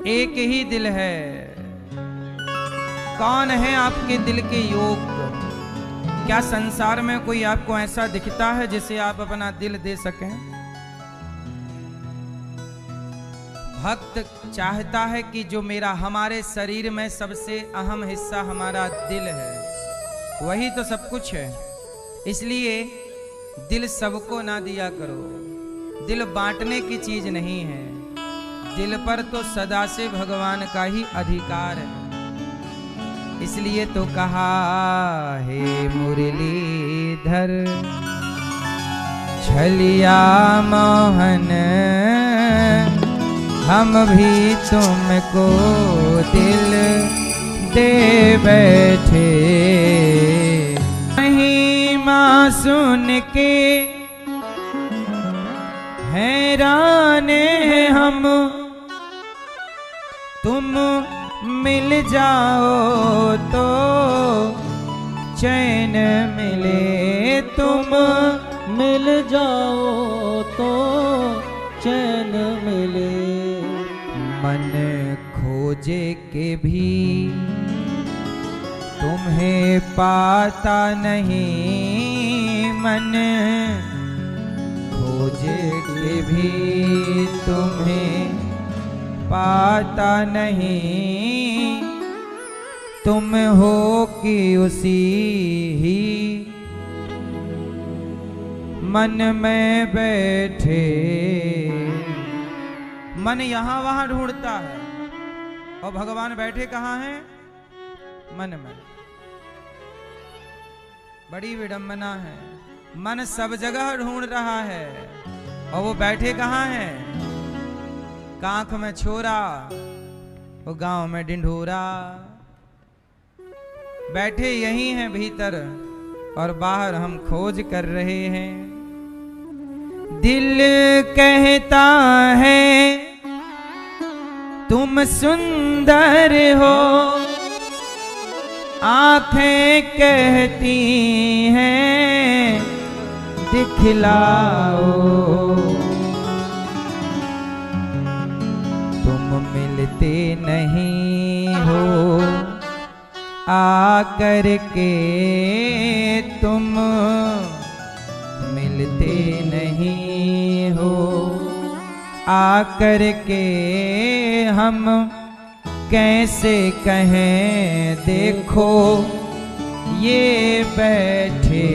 एक ही दिल है। कौन है आपके दिल के योग? क्या संसार में कोई आपको ऐसा दिखता है जिसे आप अपना दिल दे सकें? भक्त चाहता है कि जो मेरा हमारे शरीर में सबसे अहम हिस्सा हमारा दिल है, वही तो सब कुछ है। इसलिए दिल सबको ना दिया करो। दिल बांटने की चीज नहीं है। दिल पर तो सदा से भगवान का ही अधिकार है। इसलिए तो कहा हे मुरलीधर छलिया मोहन, हम भी तुमको दिल दे बैठे। महिमा सुन के हैरान हम, तुम मिल जाओ तो चैन मिले, तुम मिल जाओ तो चैन मिले। मन खोजे के भी तुम्हें पाता नहीं, मन खोजे के भी तुम्हें पाता नहीं। तुम हो कि उसी ही मन में बैठे। मन यहां वहां ढूंढता है और भगवान बैठे कहाँ हैं? मन में। बड़ी विडंबना है। मन सब जगह ढूंढ रहा है और वो बैठे कहाँ हैं? कांख में छोरा, वो गांव में ढिंढोरा। बैठे यही हैं भीतर और बाहर हम खोज कर रहे हैं। दिल कहता है तुम सुंदर हो, आंखें कहती हैं दिखलाओ। तुम मिलते नहीं हो आकर के, तुम मिलते नहीं हो आकर के। हम कैसे कहें देखो ये बैठे।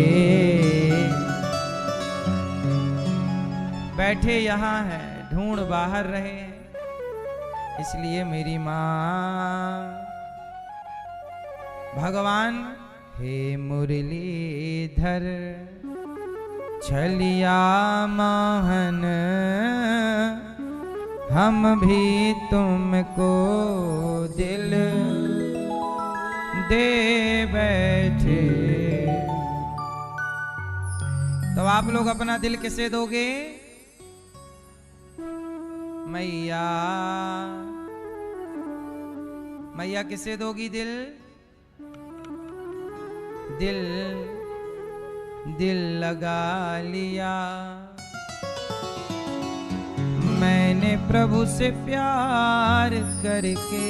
बैठे यहाँ हैं, ढूंढ बाहर रहे हैं। इसलिए मेरी माँ भगवान हे मुरलीधर छलिया मोहन, हम भी तुमको दिल दे बैठे। तो आप लोग अपना दिल किसे दोगे? मैया। मैया किसे दोगी दिल? दिल दिल लगा लिया मैंने प्रभु से प्यार करके।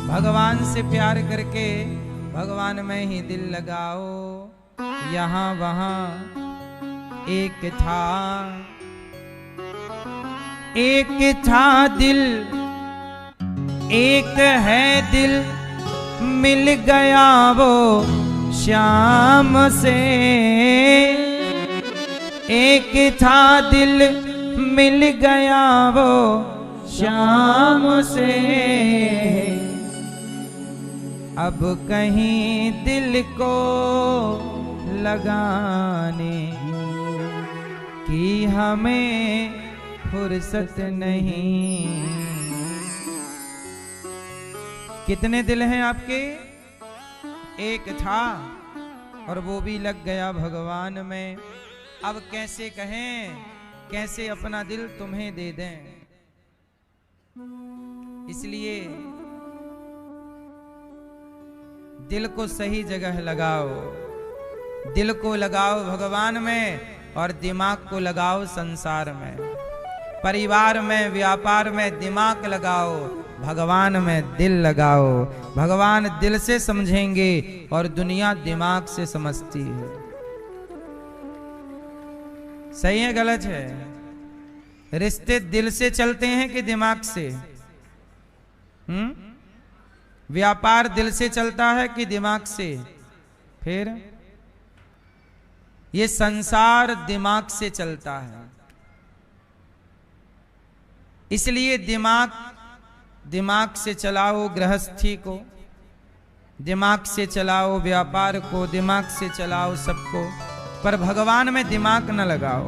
भगवान से प्यार करके भगवान में ही दिल लगाओ। यहाँ वहाँ एक था दिल, एक है दिल, मिल गया वो श्याम से। एक था दिल, मिल गया वो श्याम से। अब कहीं दिल को लगाने की हमें फुर्सत नहीं। कितने दिल हैं आपके? एक था और वो भी लग गया भगवान में। अब कैसे कहें, कैसे अपना दिल तुम्हें दे दें। इसलिए दिल को सही जगह लगाओ। दिल को लगाओ भगवान में और दिमाग को लगाओ संसार में। परिवार में, व्यापार में दिमाग लगाओ, भगवान में दिल लगाओ। भगवान दिल से समझेंगे और दुनिया दिमाग से समझती है। सही है गलत है? रिश्ते दिल से चलते हैं कि दिमाग से? व्यापार दिल से चलता है कि दिमाग से? फिर ये संसार दिमाग से चलता है। इसलिए दिमाग से चलाओ गृहस्थी को, दिमाग से चलाओ व्यापार को, दिमाग से चलाओ सबको, पर भगवान में दिमाग न लगाओ,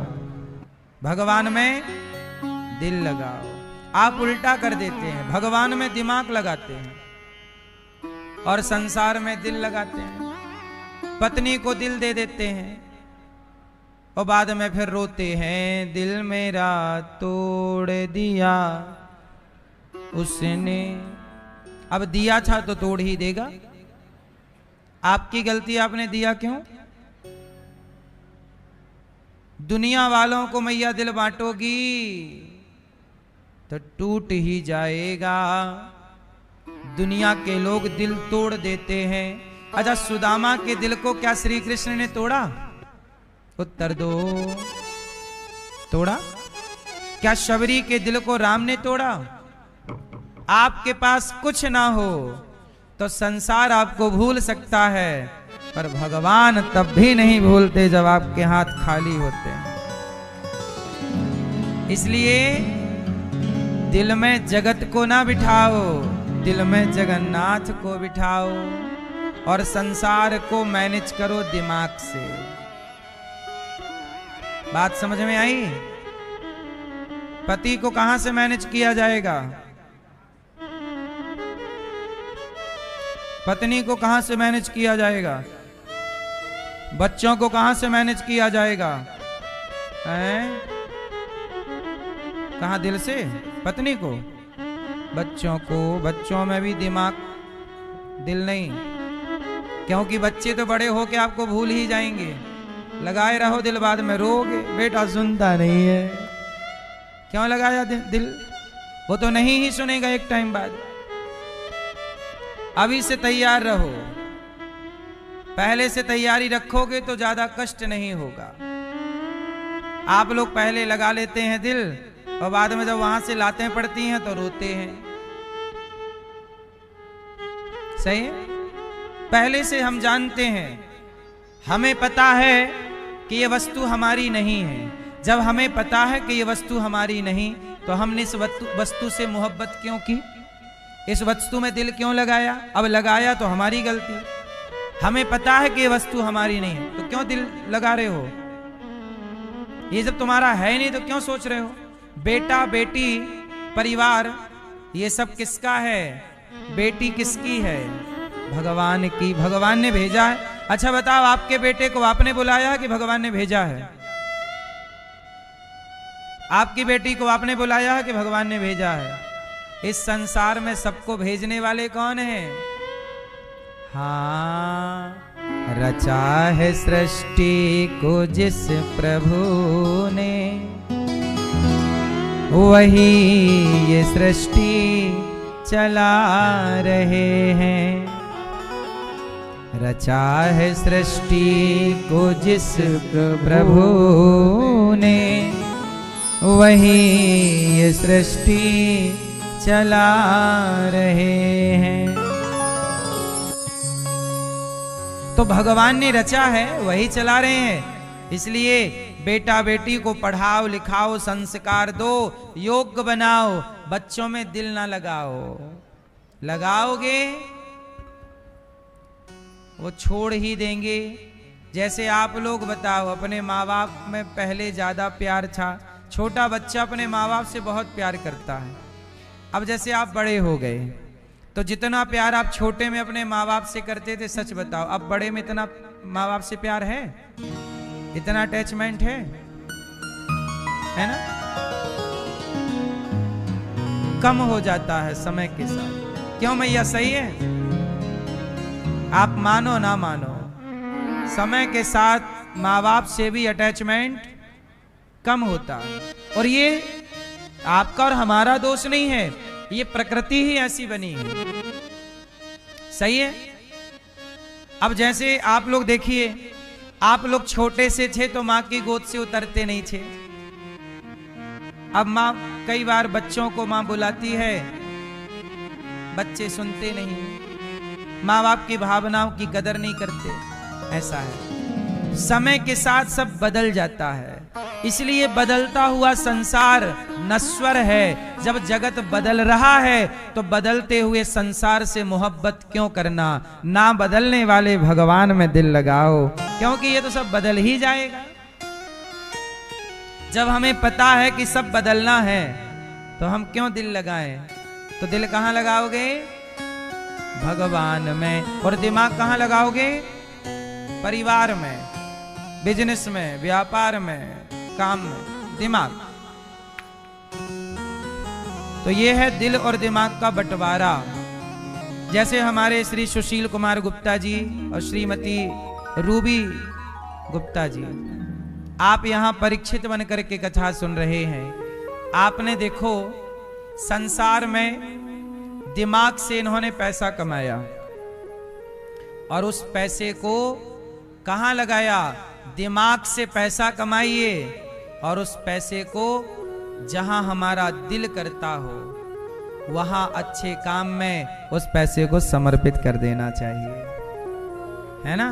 भगवान में दिल लगाओ। आप उल्टा कर देते हैं, भगवान में दिमाग लगाते हैं और संसार में दिल लगाते हैं। पत्नी को दिल दे देते हैं और बाद में फिर रोते हैं, दिल मेरा तोड़ दिया उसने। अब दिया था तो तोड़ ही देगा। आपकी गलती, आपने दिया क्यों? दुनिया वालों को मैया दिल बांटोगी तो टूट ही जाएगा। दुनिया के लोग दिल तोड़ देते हैं। अच्छा, सुदामा के दिल को क्या श्री कृष्ण ने तोड़ा? उत्तर दो। तोड़ा? क्या शबरी के दिल को राम ने तोड़ा? आपके पास कुछ ना हो तो संसार आपको भूल सकता है, पर भगवान तब भी नहीं भूलते जब आपके हाथ खाली होते हैं। इसलिए दिल में जगत को ना बिठाओ, दिल में जगन्नाथ को बिठाओ और संसार को मैनेज करो दिमाग से। बात समझ में आई? पति को कहां से मैनेज किया जाएगा? पत्नी को कहां से मैनेज किया जाएगा? बच्चों को कहां से मैनेज किया जाएगा? कहां? दिल से? पत्नी को, बच्चों को, बच्चों में भी दिमाग, दिल नहीं, क्योंकि बच्चे तो बड़े होके आपको भूल ही जाएंगे। लगाए रहो दिल, बाद में रोगे बेटा सुनता नहीं है। क्यों लगाया दिल? वो तो नहीं ही सुनेगा एक टाइम बाद। अभी से तैयार रहो, पहले से तैयारी रखोगे तो ज्यादा कष्ट नहीं होगा। आप लोग पहले लगा लेते हैं दिल और बाद में जब वहां से लातें पड़ती हैं तो रोते हैं। सही है? पहले से हम जानते हैं, हमें पता है कि ये वस्तु हमारी नहीं है। जब हमें पता है कि ये वस्तु हमारी नहीं तो हमने इस वस्तु से मोहब्बत क्यों की? इस वस्तु में दिल क्यों लगाया? अब लगाया तो हमारी गलती। हमें पता है कि ये वस्तु हमारी नहीं है तो क्यों दिल लगा रहे हो? ये जब तुम्हारा है नहीं तो क्यों सोच रहे हो? बेटा बेटी परिवार ये सब किसका है? बेटी किसकी है? भगवान की। भगवान ने भेजा है। अच्छा बताओ, आपके बेटे को आपने बुलाया है कि भगवान ने भेजा है? आपकी बेटी को आपने बुलाया है कि भगवान ने भेजा है? इस संसार में सबको भेजने वाले कौन हैं? हाँ, रचा है सृष्टि को जिस प्रभु ने, वही ये सृष्टि चला रहे हैं। रचा है सृष्टि को जिस प्रभु ने, वही ये सृष्टि चला रहे हैं। तो भगवान ने रचा है, वही चला रहे हैं। इसलिए बेटा बेटी को पढ़ाओ लिखाओ, संस्कार दो, योग्य बनाओ। बच्चों में दिल ना लगाओ। लगाओगे वो छोड़ ही देंगे। जैसे आप लोग बताओ, अपने माँ बाप में पहले ज्यादा प्यार था। छोटा बच्चा अपने माँ बाप से बहुत प्यार करता है। अब जैसे आप बड़े हो गए तो जितना प्यार आप छोटे में अपने माँ बाप से करते थे, सच बताओ अब बड़े में इतना माँ बाप से प्यार है? इतना अटैचमेंट है ना? कम हो जाता है समय के साथ। क्यों मैया? सही है? आप मानो ना मानो, समय के साथ माँ बाप से भी अटैचमेंट कम होता है। और ये आपका और हमारा दोष नहीं है, ये प्रकृति ही ऐसी बनी है। सही है। अब जैसे आप लोग देखिए, आप लोग छोटे से थे तो माँ की गोद से उतरते नहीं थे। अब माँ कई बार बच्चों को माँ बुलाती है, बच्चे सुनते नहीं, माँ बाप की भावनाओं की कदर नहीं करते। ऐसा है, समय के साथ सब बदल जाता है। इसलिए बदलता हुआ संसार नश्वर है। जब जगत बदल रहा है तो बदलते हुए संसार से मोहब्बत क्यों करना, ना बदलने वाले भगवान में दिल लगाओ, क्योंकि ये तो सब बदल ही जाएगा। जब हमें पता है कि सब बदलना है तो हम क्यों दिल लगाएं। तो दिल कहाँ लगाओगे? भगवान में। और दिमाग कहाँ लगाओगे? परिवार में, बिजनेस में, व्यापार में, काम में। दिमाग तो ये है दिल और दिमाग का बंटवारा। जैसे हमारे श्री सुशील कुमार गुप्ता जी और श्रीमती रूबी गुप्ता जी, आप यहां परीक्षित बनकर के कथा सुन रहे हैं। आपने देखो, संसार में दिमाग से इन्होंने पैसा कमाया और उस पैसे को कहां लगाया? दिमाग से पैसा कमाइए और उस पैसे को जहां हमारा दिल करता हो वहां अच्छे काम में उस पैसे को समर्पित कर देना चाहिए, है ना।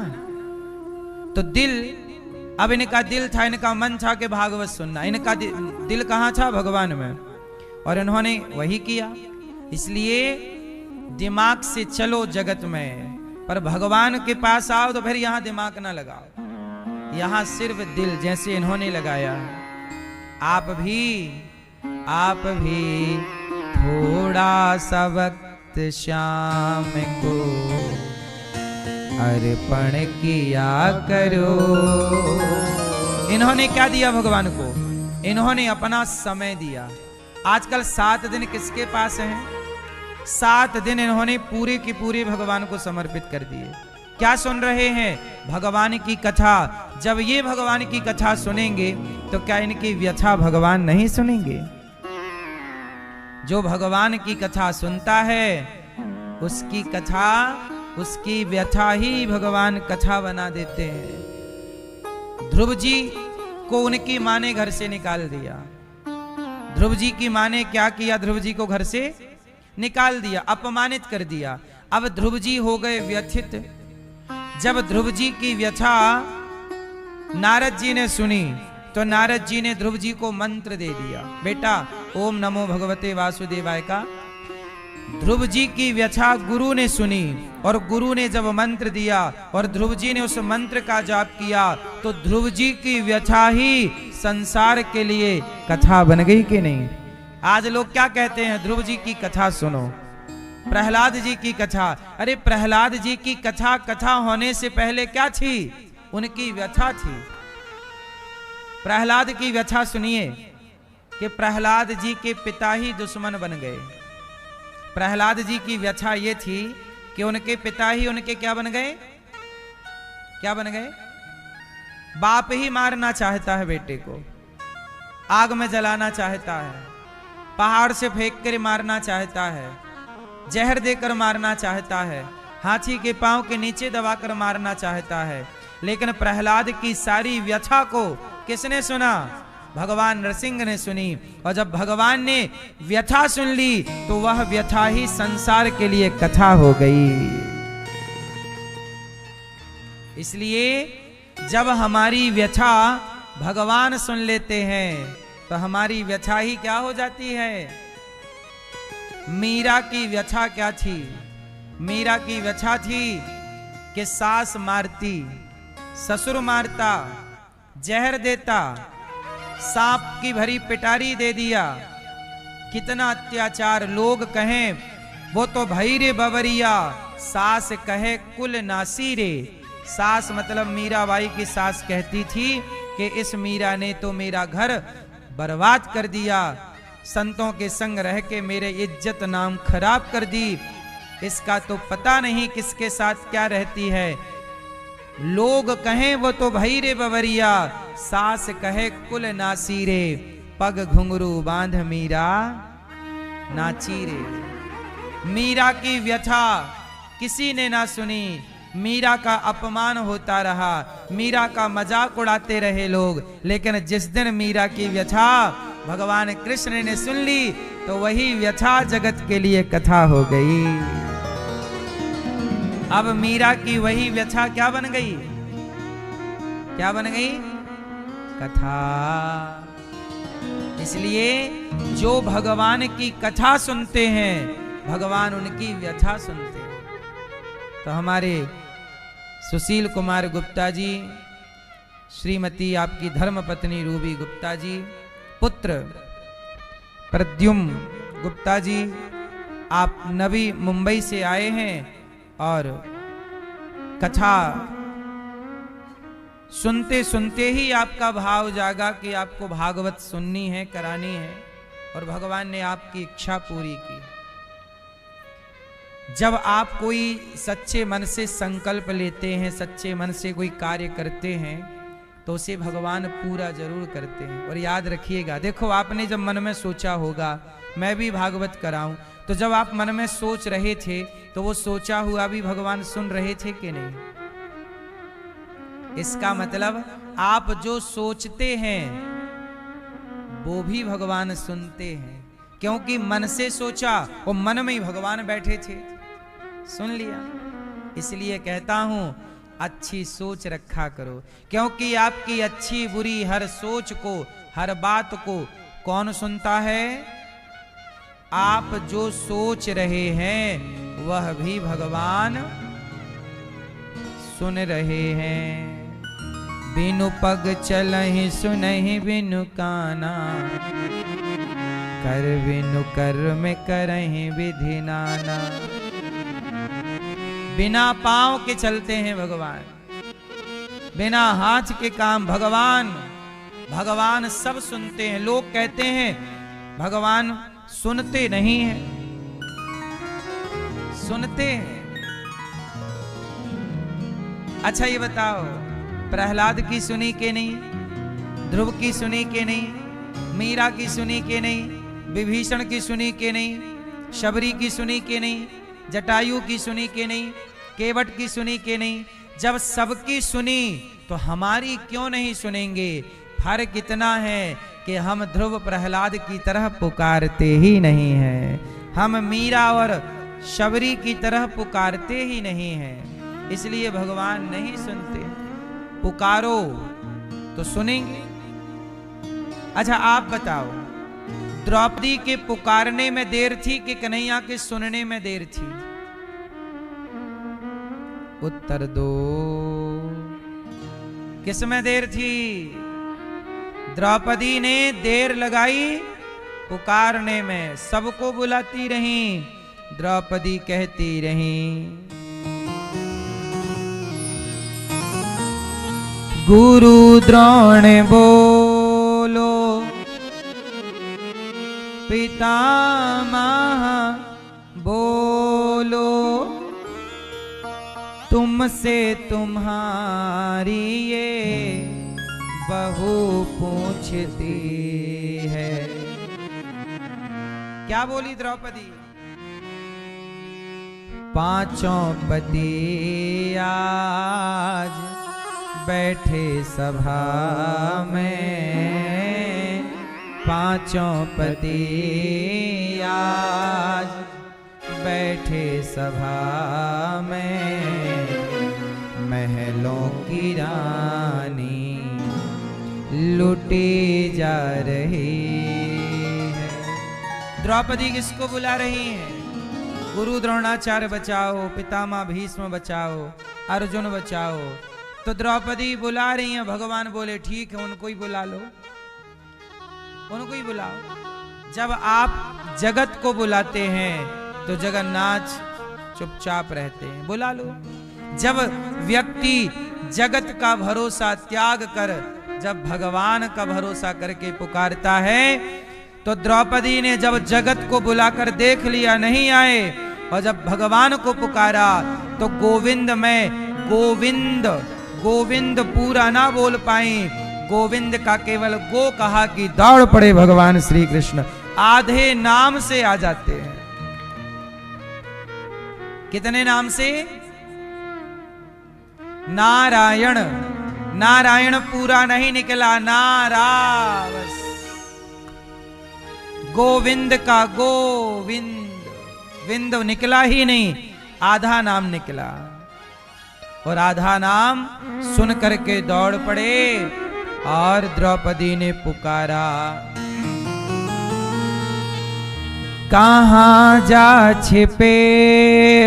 तो दिल, अब इनका दिल था, इनका मन था कि भागवत सुनना। इनका दिल कहां था? भगवान में। और इन्होंने वही किया। इसलिए दिमाग से चलो जगत में, पर भगवान के पास आओ तो फिर यहां दिमाग ना लगाओ, यहां सिर्फ दिल, जैसे इन्होंने लगाया। आप भी थोड़ा सा वक्त शाम को अर्पण किया करो। इन्होंने क्या दिया भगवान को? इन्होंने अपना समय दिया। आजकल 7 दिन किसके पास हैं? 7 दिन इन्होंने पूरे की पूरे भगवान को समर्पित कर दिए। क्या सुन रहे हैं? भगवान की कथा। जब ये भगवान की कथा सुनेंगे तो क्या इनकी व्यथा भगवान नहीं सुनेंगे? जो भगवान की कथा सुनता है उसकी कथा, उसकी व्यथा ही भगवान कथा बना देते हैं। ध्रुव जी को उनकी मां ने घर से निकाल दिया। ध्रुव जी की मां ने क्या किया? ध्रुव जी को घर से निकाल दिया, अपमानित कर दिया। अब ध्रुव जी हो गए व्यथित। जब ध्रुव जी की व्यथा नारद जी ने सुनी तो नारद जी ने ध्रुव जी को मंत्र दे दिया, बेटा ओम नमो भगवते वासुदेवाय का। ध्रुव जी की व्यथा गुरु ने सुनी और गुरु ने जब मंत्र दिया और ध्रुव जी ने उस मंत्र का जाप किया तो ध्रुव जी की व्यथा ही संसार के लिए कथा बन गई कि नहीं? आज लोग क्या कहते हैं? ध्रुव जी की कथा सुनो, प्रहलाद जी की कथा। अरे प्रहलाद जी की कथा होने से पहले क्या थी? उनकी व्यथा थी। प्रहलाद की व्यथा सुनिए कि प्रहलाद जी के पिता ही दुश्मन बन गए। प्रहलाद जी की व्यथा ये थी कि उनके पिता ही उनके क्या बन गए? क्या बन गए? बाप ही मारना चाहता है बेटे को, आग में जलाना चाहता है, पहाड़ से फेंक कर मारना चाहता है, जहर देकर मारना चाहता है, हाथी के पांव के नीचे दबाकर मारना चाहता है। लेकिन प्रहलाद की सारी व्यथा को किसने सुना? भगवान नरसिंह ने सुनी। और जब भगवान ने व्यथा सुन ली तो वह व्यथा ही संसार के लिए कथा हो गई। इसलिए जब हमारी व्यथा भगवान सुन लेते हैं तो हमारी व्यथा ही क्या हो जाती है? मीरा की व्यथा क्या थी? मीरा की व्यथा थी कि सास मारती, ससुर मारता, जहर देता, सांप की भरी पिटारी दे दिया। कितना अत्याचार! लोग कहें वो तो भई रे बवरिया, सास कहे कुल नासी रे। सास मतलब मीराबाई की सास कहती थी कि इस मीरा ने तो मेरा घर बर्बाद कर दिया, संतों के संग रह के मेरे इज्जत नाम खराब कर दी। इसका तो पता नहीं किसके साथ क्या रहती है। लोग कहें वो तो भई रे बवरिया, सास कहे कुल नासी रे। पग घुंघरू बांध मीरा नाची रे। मीरा की व्यथा किसी ने ना सुनी, मीरा का अपमान होता रहा, मीरा का मजाक उड़ाते रहे लोग, लेकिन जिस दिन मीरा की व्यथा भगवान कृष्ण ने सुन ली तो वही व्यथा जगत के लिए कथा हो गई। अब मीरा की वही व्यथा क्या बन गई? क्या बन गई? कथा। इसलिए जो भगवान की कथा सुनते हैं भगवान उनकी व्यथा सुनते हैं। तो हमारे सुशील कुमार गुप्ता जी, श्रीमती आपकी धर्मपत्नी रूबी गुप्ता जी, पुत्र प्रद्युम्न गुप्ता जी, आप नवी मुंबई से आए हैं और कथा सुनते सुनते ही आपका भाव जागा कि आपको भागवत सुननी है, करानी है, और भगवान ने आपकी इच्छा पूरी की। जब आप कोई सच्चे मन से संकल्प लेते हैं, सच्चे मन से कोई कार्य करते हैं तो उसे भगवान पूरा जरूर करते हैं। और याद रखिएगा, देखो आपने जब मन में सोचा होगा मैं भी भागवत कराऊं, तो जब आप मन में सोच रहे थे तो वो सोचा हुआ भी भगवान सुन रहे थे कि नहीं? इसका मतलब आप जो सोचते हैं वो भी भगवान सुनते हैं, क्योंकि मन से सोचा और मन में ही भगवान बैठे थे, सुन लिया। इसलिए कहता हूं अच्छी सोच रखा करो, क्योंकि आपकी अच्छी बुरी हर सोच को, हर बात को कौन सुनता है? आप जो सोच रहे हैं वह भी भगवान सुन रहे हैं। बिनु पग चलहि सुनहि बिनु काना, कर बिनु कर्म करहि विधि नाना। बिना पांव के चलते हैं भगवान, बिना हाथ के काम भगवान। भगवान सब सुनते हैं। लोग कहते हैं भगवान सुनते नहीं हैं, सुनते हैं। अच्छा ये बताओ, प्रहलाद की सुनी के नहीं? ध्रुव की सुनी के नहीं? मीरा की सुनी के नहीं? विभीषण की सुनी के नहीं? शबरी की सुनी के नहीं? जटायु की सुनी के नहीं? केवट की सुनी के नहीं? जब सबकी सुनी तो हमारी क्यों नहीं सुनेंगे? फर्क इतना है कि हम ध्रुव प्रहलाद की तरह पुकारते ही नहीं हैं, हम मीरा और शबरी की तरह पुकारते ही नहीं हैं, इसलिए भगवान नहीं सुनते। पुकारो तो सुनेंगे। अच्छा आप बताओ, द्रौपदी के पुकारने में देर थी कि कन्हैया के सुनने में देर थी? उत्तर दो, किस में देर थी? द्रौपदी ने देर लगाई पुकारने में, सबको बुलाती रही, द्रौपदी कहती रही गुरु द्रोण बोलो पितामह बोलो, तुमसे तुम्हारी ये बहू पूछती है। क्या बोली द्रौपदी? पांचों पति आज बैठे सभा में, पांचों पति आज बैठे सभा में, महलों की रानी लुटी जा रही है। द्रौपदी किसको बुला रही है? गुरु द्रोणाचार्य बचाओ, पितामह भीष्म बचाओ, अर्जुन बचाओ। तो द्रौपदी बुला रही हैं। भगवान बोले ठीक है, उनको ही बुला लो, उनको ही बुलाओ। जब आप जगत को बुलाते हैं तो जगन्नाथ चुपचाप रहते हैं, बुला लो। जब व्यक्ति जगत का भरोसा त्याग कर जब भगवान का भरोसा करके पुकारता है, तो द्रौपदी ने जब जगत को बुलाकर देख लिया नहीं आए, और जब भगवान को पुकारा तो गोविंद में गोविंद गोविंद पूरा ना बोल पाई, गोविंद का केवल गो कहा कि दौड़ पड़े भगवान श्री कृष्ण, आधे नाम से आ जाते हैं। कितने नाम से? नारायण। नारायण पूरा नहीं निकला, नारावस। गोविंद का गोविंद, विंद निकला ही नहीं, आधा नाम निकला। और आधा नाम सुन करके दौड़ पड़े और द्रौपदी ने पुकारा, कहां जा छिपे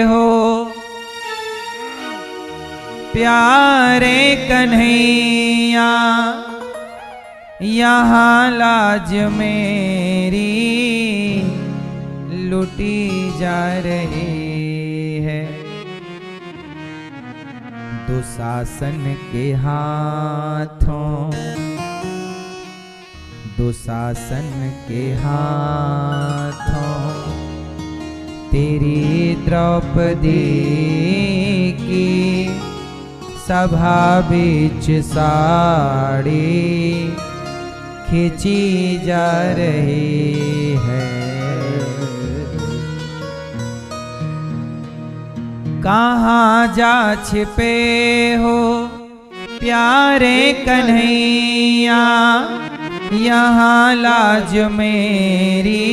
हो प्यारे कन्हैया, यहाँ लाज मेरी लुटी जा रही है। दुशासन के हाथों, दुशासन के हाथों तेरी द्रौपदी की सभा बीच साड़ी खींची जा रही है। कहाँ जा छिपे हो प्यारे कन्हैया, यहाँ लाज मेरी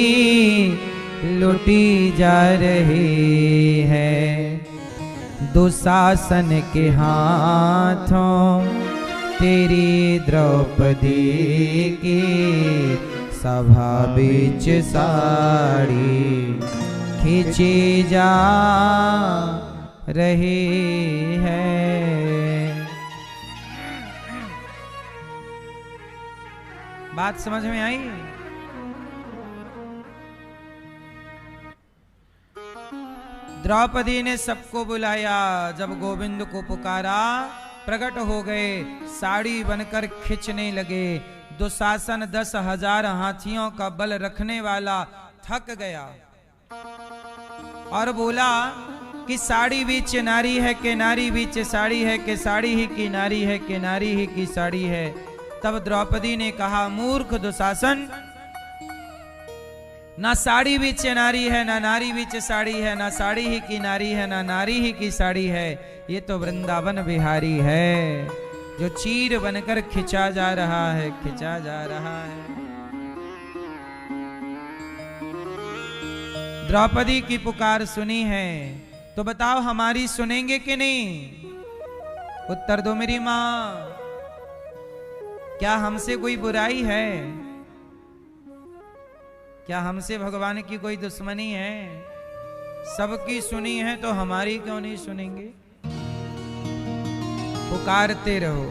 लुटी जा रही है। दुशासन के हाथों तेरी द्रौपदी की सभा बीच साड़ी खींची जा रही है। बात समझ में आई? द्रौपदी ने सबको बुलाया, जब गोविंद को पुकारा प्रकट हो गए, साड़ी बनकर खींचने लगे। दुशासन 10,000 हाथियों का बल रखने वाला थक गया और बोला कि साड़ी बीच नारी है कि नारी बीच साड़ी है कि साड़ी ही की नारी है कि नारी ही की साड़ी है। तब द्रौपदी ने कहा, मूर्ख दुशासन, ना साड़ी बीच नारी है, ना नारी बीच साड़ी है, ना साड़ी ही की नारी है, ना नारी ही की साड़ी है। ये तो वृंदावन बिहारी है जो चीर बनकर खिंचा जा रहा है, खिंचा जा रहा है। द्रौपदी की पुकार सुनी है तो बताओ हमारी सुनेंगे कि नहीं? उत्तर दो मेरी मां। क्या हमसे कोई बुराई है? क्या हमसे भगवान की कोई दुश्मनी है? सबकी सुनी है तो हमारी क्यों नहीं सुनेंगे? पुकारते रहो।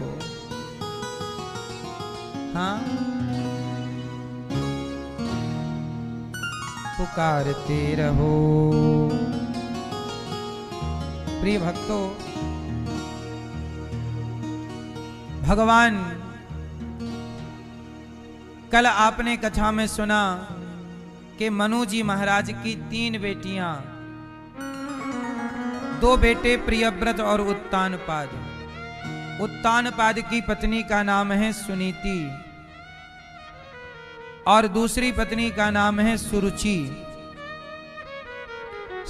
हाँ, पुकारते रहो। प्रिय भक्तों, भगवान, कल आपने कथा में सुना कि मनु जी महाराज की 3 बेटियां, 2 बेटे प्रियव्रत और उत्तानपाद। उत्तानपाद की पत्नी का नाम है सुनीति और दूसरी पत्नी का नाम है सुरुचि।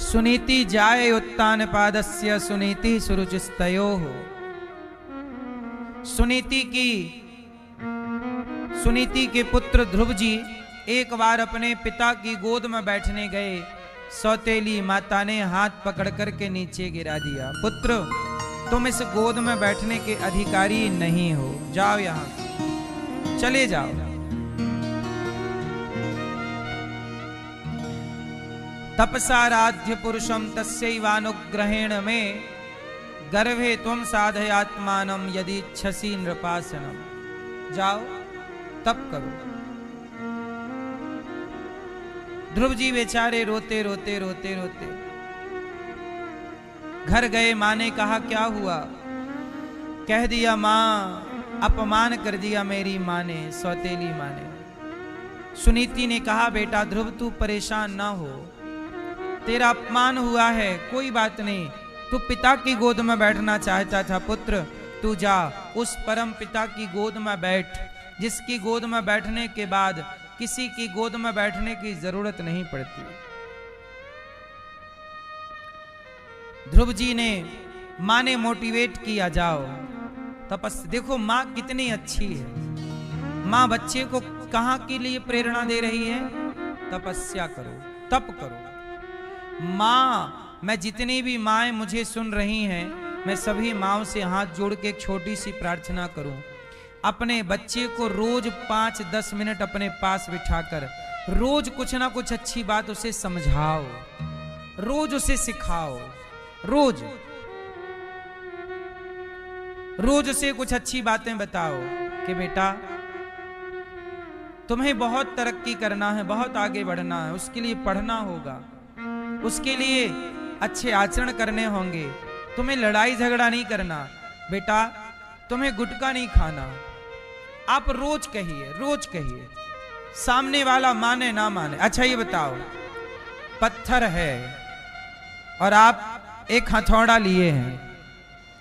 सुनीति जाए उत्तानपादस्य सुनीति सुरुचिस्तयोः। सुनीति के पुत्र ध्रुव जी एक बार अपने पिता की गोद में बैठने गए। सौतेली माता ने हाथ पकड़ करके नीचे गिरा दिया, पुत्र तुम इस गोद में बैठने के अधिकारी नहीं हो, जाओ यहां से, चले जाओ। तपसाराध्य पुरुषम तस्यैवानुग्रहेण में गर्भे त्वं साधयात्मानं यदि इच्छसि नृपासनम। जाओ तप करो। ध्रुव जी बेचारे रोते रोते रोते रोते घर गए। माँ ने कहा क्या हुआ? कह दिया माँ, अपमान कर दिया मेरी माँ ने, सौतेली माँ ने। सुनीति ने कहा बेटा ध्रुव तू परेशान ना हो, तेरा अपमान हुआ है, कोई बात नहीं। तू पिता की गोद में बैठना चाहता था पुत्र, तू जा उस परम पिता की गोद में बैठ, जिसकी गोद में बैठने के बाद किसी की गोद में बैठने की जरूरत नहीं पड़ती। ध्रुव जी ने माँ ने मोटिवेट किया, जाओ तपस्या। देखो माँ कितनी अच्छी है। माँ बच्चे को कहाँ के लिए प्रेरणा दे रही है? तपस्या करो, तप करो। माँ, मैं जितनी भी माएँ मुझे सुन रही हैं, मैं सभी माँओं से हाथ जोड़ के एक छोटी सी प्रार्थना करूं। अपने बच्चे को रोज 5-10 मिनट अपने पास बिठाकर रोज कुछ ना कुछ अच्छी बात उसे समझाओ, रोज उसे सिखाओ, रोज उसे कुछ अच्छी बातें बताओ कि बेटा तुम्हें बहुत तरक्की करना है, बहुत आगे बढ़ना है, उसके लिए पढ़ना होगा, उसके लिए अच्छे आचरण करने होंगे, तुम्हें लड़ाई झगड़ा नहीं करना, बेटा तुम्हें गुटखा नहीं खाना। आप रोज कहिए, रोज कहिए, सामने वाला माने ना माने। अच्छा ये बताओ, पत्थर है और आप एक हथौड़ा लिए हैं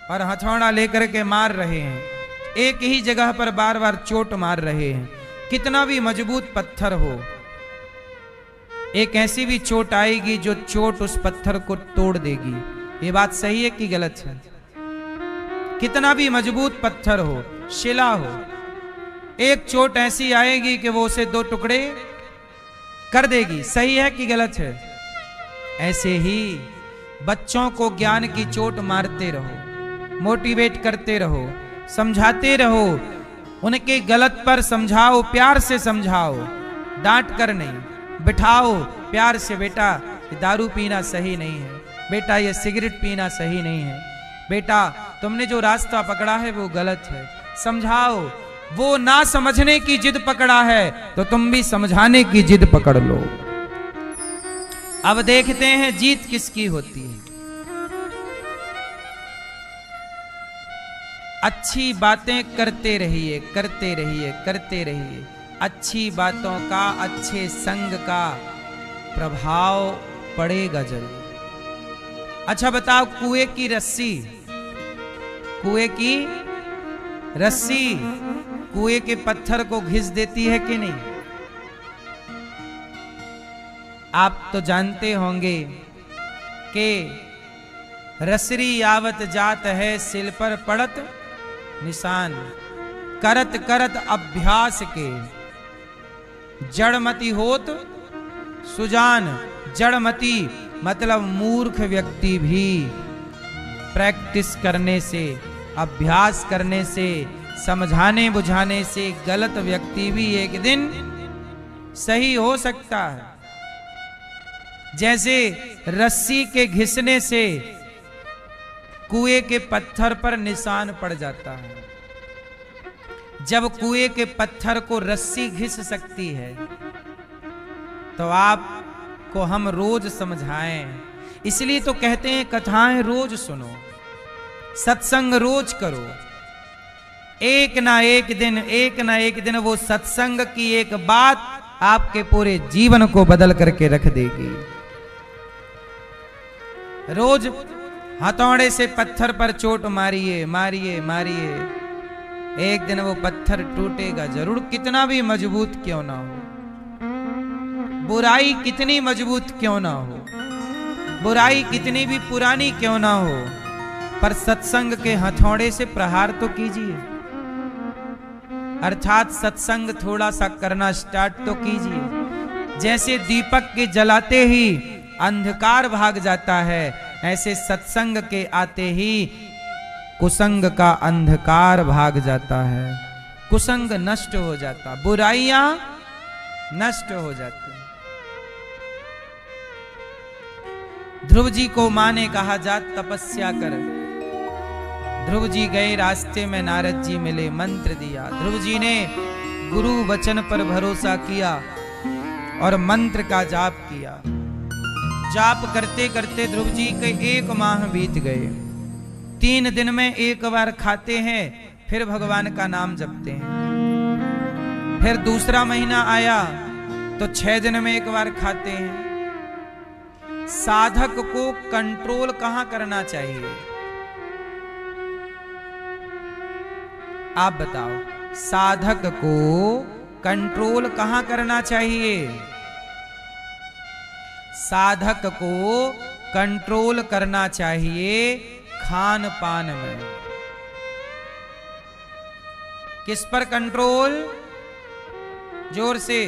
और हथौड़ा लेकर के मार रहे हैं, एक ही जगह पर बार बार चोट मार रहे हैं। कितना भी मजबूत पत्थर हो, एक ऐसी भी चोट आएगी जो चोट उस पत्थर को तोड़ देगी। ये बात सही है कि गलत है? कितना भी मजबूत पत्थर हो, शिला हो, एक चोट ऐसी आएगी कि वो उसे 2 टुकड़े कर देगी। सही है कि गलत है? ऐसे ही बच्चों को ज्ञान की चोट मारते रहो, मोटिवेट करते रहो, समझाते रहो, उनके गलत पर समझाओ, प्यार से समझाओ, डांट कर नहीं, बिठाओ प्यार से। बेटा ये दारू पीना सही नहीं है, बेटा ये सिगरेट पीना सही नहीं है, बेटा तुमने जो रास्ता पकड़ा है वो गलत है, समझाओ। वो ना समझने की जिद पकड़ा है तो तुम भी समझाने की जिद पकड़ लो। अब देखते हैं जीत किसकी होती है। अच्छी बातें करते रहिए, करते रहिए, करते रहिए। अच्छी बातों का, अच्छे संग का प्रभाव पड़ेगा जरूर। अच्छा बताओ, कुएं की रस्सी, कुएं की रस्सी कुएं के पत्थर को घिस देती है कि नहीं? आप तो जानते होंगे कि रसरी यावत जात है, सिल पर पड़त निशान, करत करत अभ्यास के, जड़मती होत सुजान। जड़मती मतलब मूर्ख व्यक्ति भी प्रैक्टिस करने से, अभ्यास करने से, समझाने बुझाने से, गलत व्यक्ति भी एक दिन सही हो सकता है। जैसे रस्सी के घिसने से कुएं के पत्थर पर निशान पड़ जाता है। जब कुएं के पत्थर को रस्सी घिस सकती है तो आपको हम रोज समझाएं। इसलिए तो कहते हैं कथाएं रोज सुनो, सत्संग रोज करो। एक ना एक दिन वो सत्संग की एक बात आपके पूरे जीवन को बदल करके रख देगी। रोज हथौड़े से पत्थर पर चोट मारिए, मारिए, मारिए, एक दिन वो पत्थर टूटेगा जरूर, कितना भी मजबूत क्यों ना हो, बुराई कितनी मजबूत क्यों ना हो, बुराई कितनी भी पुरानी क्यों ना हो, पर सत्संग के हथौड़े से प्रहार तो कीजिए। अर्थात सत्संग थोड़ा सा करना स्टार्ट तो कीजिए। जैसे दीपक के जलाते ही अंधकार भाग जाता है, ऐसे सत्संग के आते ही कुसंग का अंधकार भाग जाता है, कुसंग नष्ट हो जाता, बुराइयां नष्ट हो जाती। ध्रुव जी को मां ने कहा जा तपस्या कर। ध्रुव जी गए, रास्ते में नारद जी मिले, मंत्र दिया। ध्रुव जी ने गुरु वचन पर भरोसा किया और मंत्र का जाप किया। जाप करते करते ध्रुव जी के 1 माह बीत गए। 3 दिन में 1 बार खाते हैं, फिर भगवान का नाम जपते हैं। फिर दूसरा महीना आया तो 6 दिन में 1 बार खाते हैं। साधक को कंट्रोल कहां करना चाहिए? आप बताओ, साधक को कंट्रोल कहां करना चाहिए? साधक को कंट्रोल करना चाहिए खान पान में। किस पर कंट्रोल? जोर से।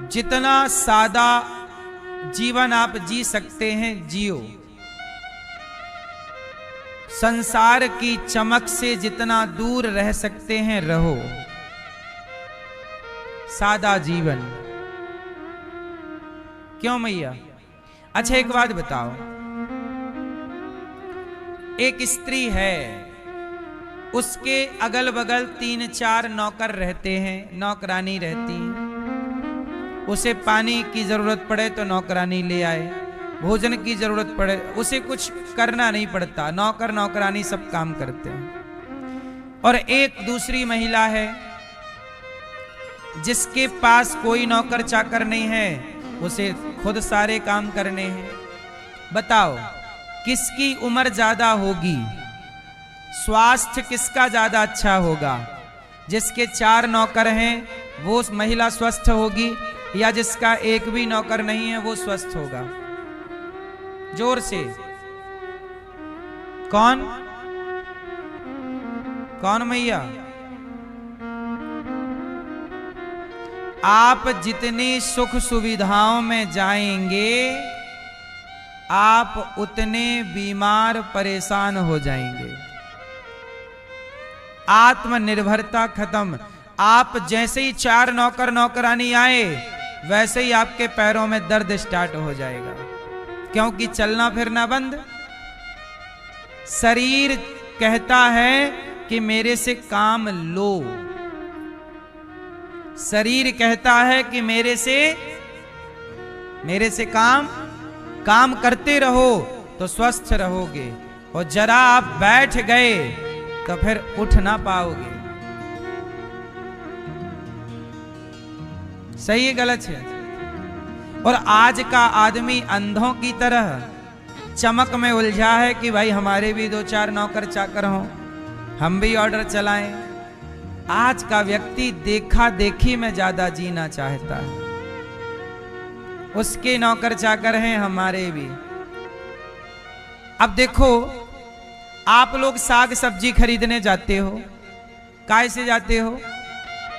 जितना सादा जीवन आप जी सकते हैं जियो। संसार की चमक से जितना दूर रह सकते हैं रहो। सादा जीवन। क्यों मैया? अच्छा एक बात बताओ, एक स्त्री है, उसके अगल बगल 3-4 नौकर रहते हैं, नौकरानी रहती हैं। उसे पानी की जरूरत पड़े तो नौकरानी ले आए, भोजन की जरूरत पड़े उसे कुछ करना नहीं पड़ता, नौकर नौकरानी सब काम करते हैं। और एक दूसरी महिला है जिसके पास कोई नौकर चाकर नहीं है, उसे खुद सारे काम करने हैं। बताओ किसकी उम्र ज्यादा होगी? स्वास्थ्य किसका ज्यादा अच्छा होगा? जिसके 4 नौकर हैं वो महिला स्वस्थ होगी, या जिसका एक भी नौकर नहीं है वो स्वस्थ होगा? जोर से। कौन कौन मैया? आप जितनी सुख सुविधाओं में जाएंगे आप उतने बीमार परेशान हो जाएंगे। आत्मनिर्भरता खत्म। आप जैसे ही 4 नौकर नौकरानी आए वैसे ही आपके पैरों में दर्द स्टार्ट हो जाएगा, क्योंकि चलना फिरना बंद। शरीर कहता है कि मेरे से काम लो, शरीर कहता है कि मेरे से काम करते रहो तो स्वस्थ रहोगे, और जरा आप बैठ गए तो फिर उठ ना पाओगे। सही है गलत है? और आज का आदमी अंधों की तरह चमक में उलझा है कि भाई हमारे भी 2-4 नौकर चाकर हों, हम भी ऑर्डर चलाएं। आज का व्यक्ति देखा देखी में ज्यादा जीना चाहता है। उसके नौकर चाकर हैं, हमारे भी। अब देखो, आप लोग साग सब्जी खरीदने जाते हो, काय से जाते हो?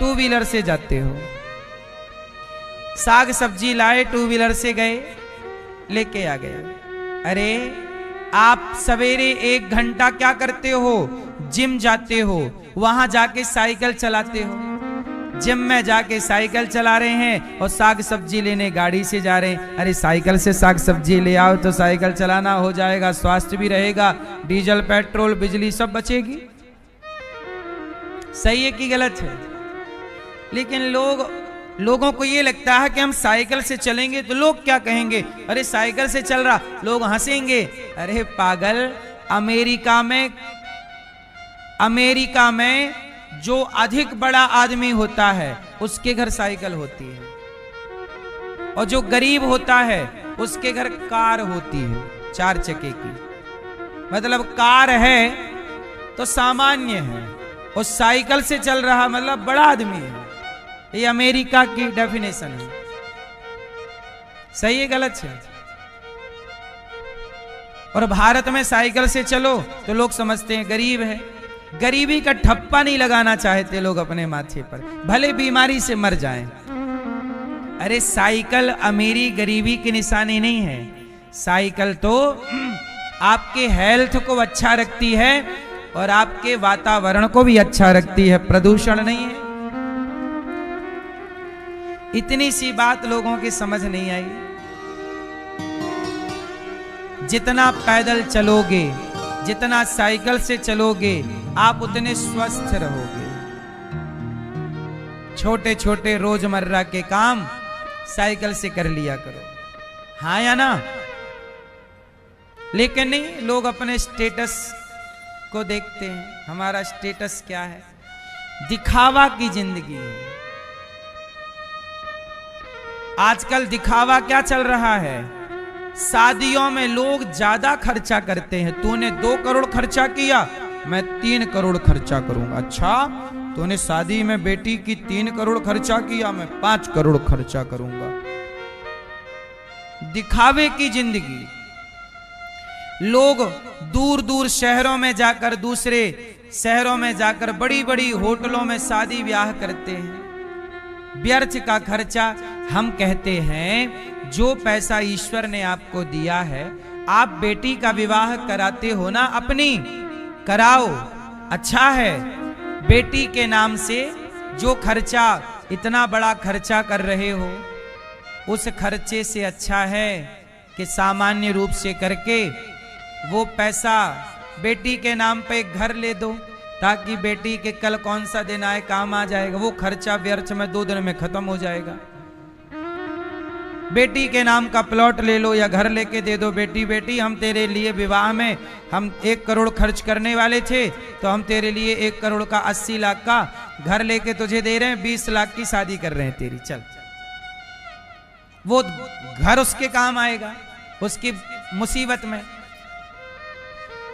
2 व्हीलर से जाते हो। साग सब्जी लाए, 2 व्हीलर से गए, लेके आ गए। अरे आप सवेरे 1 घंटा क्या करते हो? जिम जाते हो, वहां जाके साइकिल चलाते हो। जिम में जाके साइकिल चला रहे हैं और साग सब्जी लेने गाड़ी से जा रहे हैं। अरे साइकिल से साग सब्जी ले आओ तो साइकिल चलाना हो जाएगा, स्वास्थ्य भी रहेगा, डीजल पेट्रोल बिजली सब बचेगी। सही है कि गलत है? लेकिन लोगों को ये लगता है कि हम साइकिल से चलेंगे तो लोग क्या कहेंगे? अरे साइकिल से चल रहा, लोग हंसेंगे। अरे पागल, अमेरिका में जो अधिक बड़ा आदमी होता है उसके घर साइकिल होती है, और जो गरीब होता है उसके घर कार होती है 4 चक्के की। मतलब कार है तो सामान्य है, और साइकिल से चल रहा मतलब बड़ा आदमी है। ये अमेरिका की डेफिनेशन है। सही है गलत है? और भारत में साइकिल से चलो तो लोग समझते हैं गरीब है। गरीबी का ठप्पा नहीं लगाना चाहते लोग अपने माथे पर, भले बीमारी से मर जाएं। अरे साइकिल अमीरी गरीबी की निशानी नहीं है। साइकिल तो आपके हेल्थ को अच्छा रखती है और आपके वातावरण को भी अच्छा रखती है, प्रदूषण नहीं है। इतनी सी बात लोगों की समझ नहीं आई। जितना पैदल चलोगे, जितना साइकिल से चलोगे, आप उतने स्वस्थ रहोगे। छोटे छोटे रोजमर्रा के काम साइकिल से कर लिया करो, हाँ या ना? लेकिन नहीं, लोग अपने स्टेटस को देखते हैं। हमारा स्टेटस क्या है? दिखावा की जिंदगी है। आजकल दिखावा क्या चल रहा है? शादियों में लोग ज्यादा खर्चा करते हैं। तूने 2 करोड़ खर्चा किया, मैं 3 करोड़ खर्चा करूंगा। अच्छा, तूने शादी में बेटी की 3 करोड़ खर्चा किया, मैं 5 करोड़ खर्चा करूंगा। दिखावे की जिंदगी। लोग दूर दूर शहरों में जाकर, दूसरे शहरों में जाकर बड़ी बड़ी होटलों में शादी ब्याह करते हैं। व्यर्थ का खर्चा। हम कहते हैं जो पैसा ईश्वर ने आपको दिया है, आप बेटी का विवाह कराते हो ना, अपनी कराओ, अच्छा है। बेटी के नाम से जो खर्चा, इतना बड़ा खर्चा कर रहे हो, उस खर्चे से अच्छा है कि सामान्य रूप से करके वो पैसा बेटी के नाम पे एक घर ले दो, ताकि बेटी के कल कौन सा दिन आए काम आ जाएगा। वो खर्चा व्यर्थ में 2 दिन में खत्म हो जाएगा। बेटी के नाम का प्लॉट ले लो या घर लेके दे दो। बेटी बेटी हम तेरे लिए विवाह में हम 1 करोड़ खर्च करने वाले थे, तो हम तेरे लिए 1 करोड़ का 80 लाख का घर लेके तुझे दे रहे हैं, 20 लाख की शादी कर रहे हैं तेरी, चल। वो घर उसके काम आएगा उसकी मुसीबत में।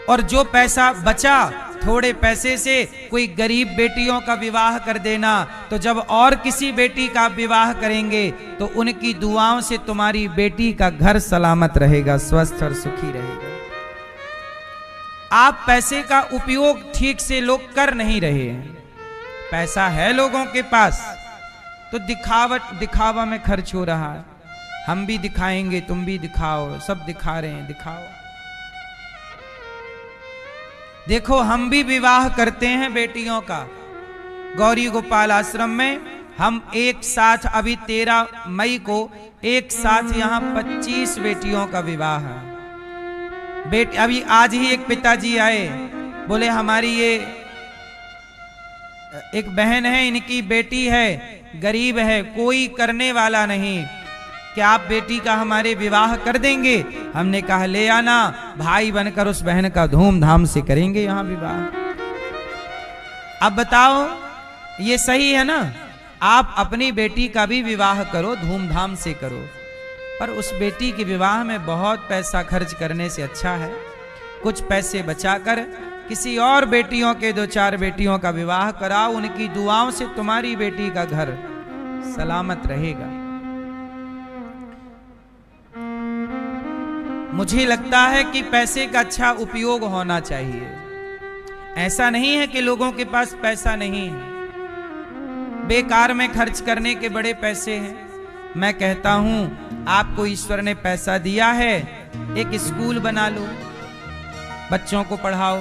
और जो पैसा बचा, थोड़े पैसे से कोई गरीब बेटियों का विवाह कर देना, तो जब और किसी बेटी का विवाह करेंगे तो उनकी दुआओं से तुम्हारी बेटी का घर सलामत रहेगा, स्वस्थ और सुखी रहेगा। आप पैसे का उपयोग ठीक से लोग कर नहीं रहे हैं। पैसा है लोगों के पास, तो दिखावा में खर्च हो रहा है। हम भी दिखाएंगे, तुम भी दिखाओ, सब दिखा रहे हैं, दिखाओ। देखो, हम भी विवाह करते हैं बेटियों का। गौरी गोपाल आश्रम में हम एक साथ, अभी 13 मई को एक साथ यहाँ 25 बेटियों का विवाह है। अभी आज ही एक पिताजी आए, बोले हमारी ये एक बहन है, इनकी बेटी है, गरीब है, कोई करने वाला नहीं, क्या आप बेटी का हमारे विवाह कर देंगे? हमने कहा ले आना, भाई बनकर उस बहन का धूमधाम से करेंगे यहाँ विवाह। अब बताओ, ये सही है ना? आप अपनी बेटी का भी विवाह करो, धूमधाम से करो, पर उस बेटी के विवाह में बहुत पैसा खर्च करने से अच्छा है कुछ पैसे बचाकर किसी और बेटियों के 2-4 बेटियों का विवाह कराओ। उनकी दुआओं से तुम्हारी बेटी का घर सलामत रहेगा। मुझे लगता है कि पैसे का अच्छा उपयोग होना चाहिए। ऐसा नहीं है कि लोगों के पास पैसा नहीं है, बेकार में खर्च करने के बड़े पैसे हैं। मैं कहता हूं, आपको ईश्वर ने पैसा दिया है, एक स्कूल बना लो, बच्चों को पढ़ाओ।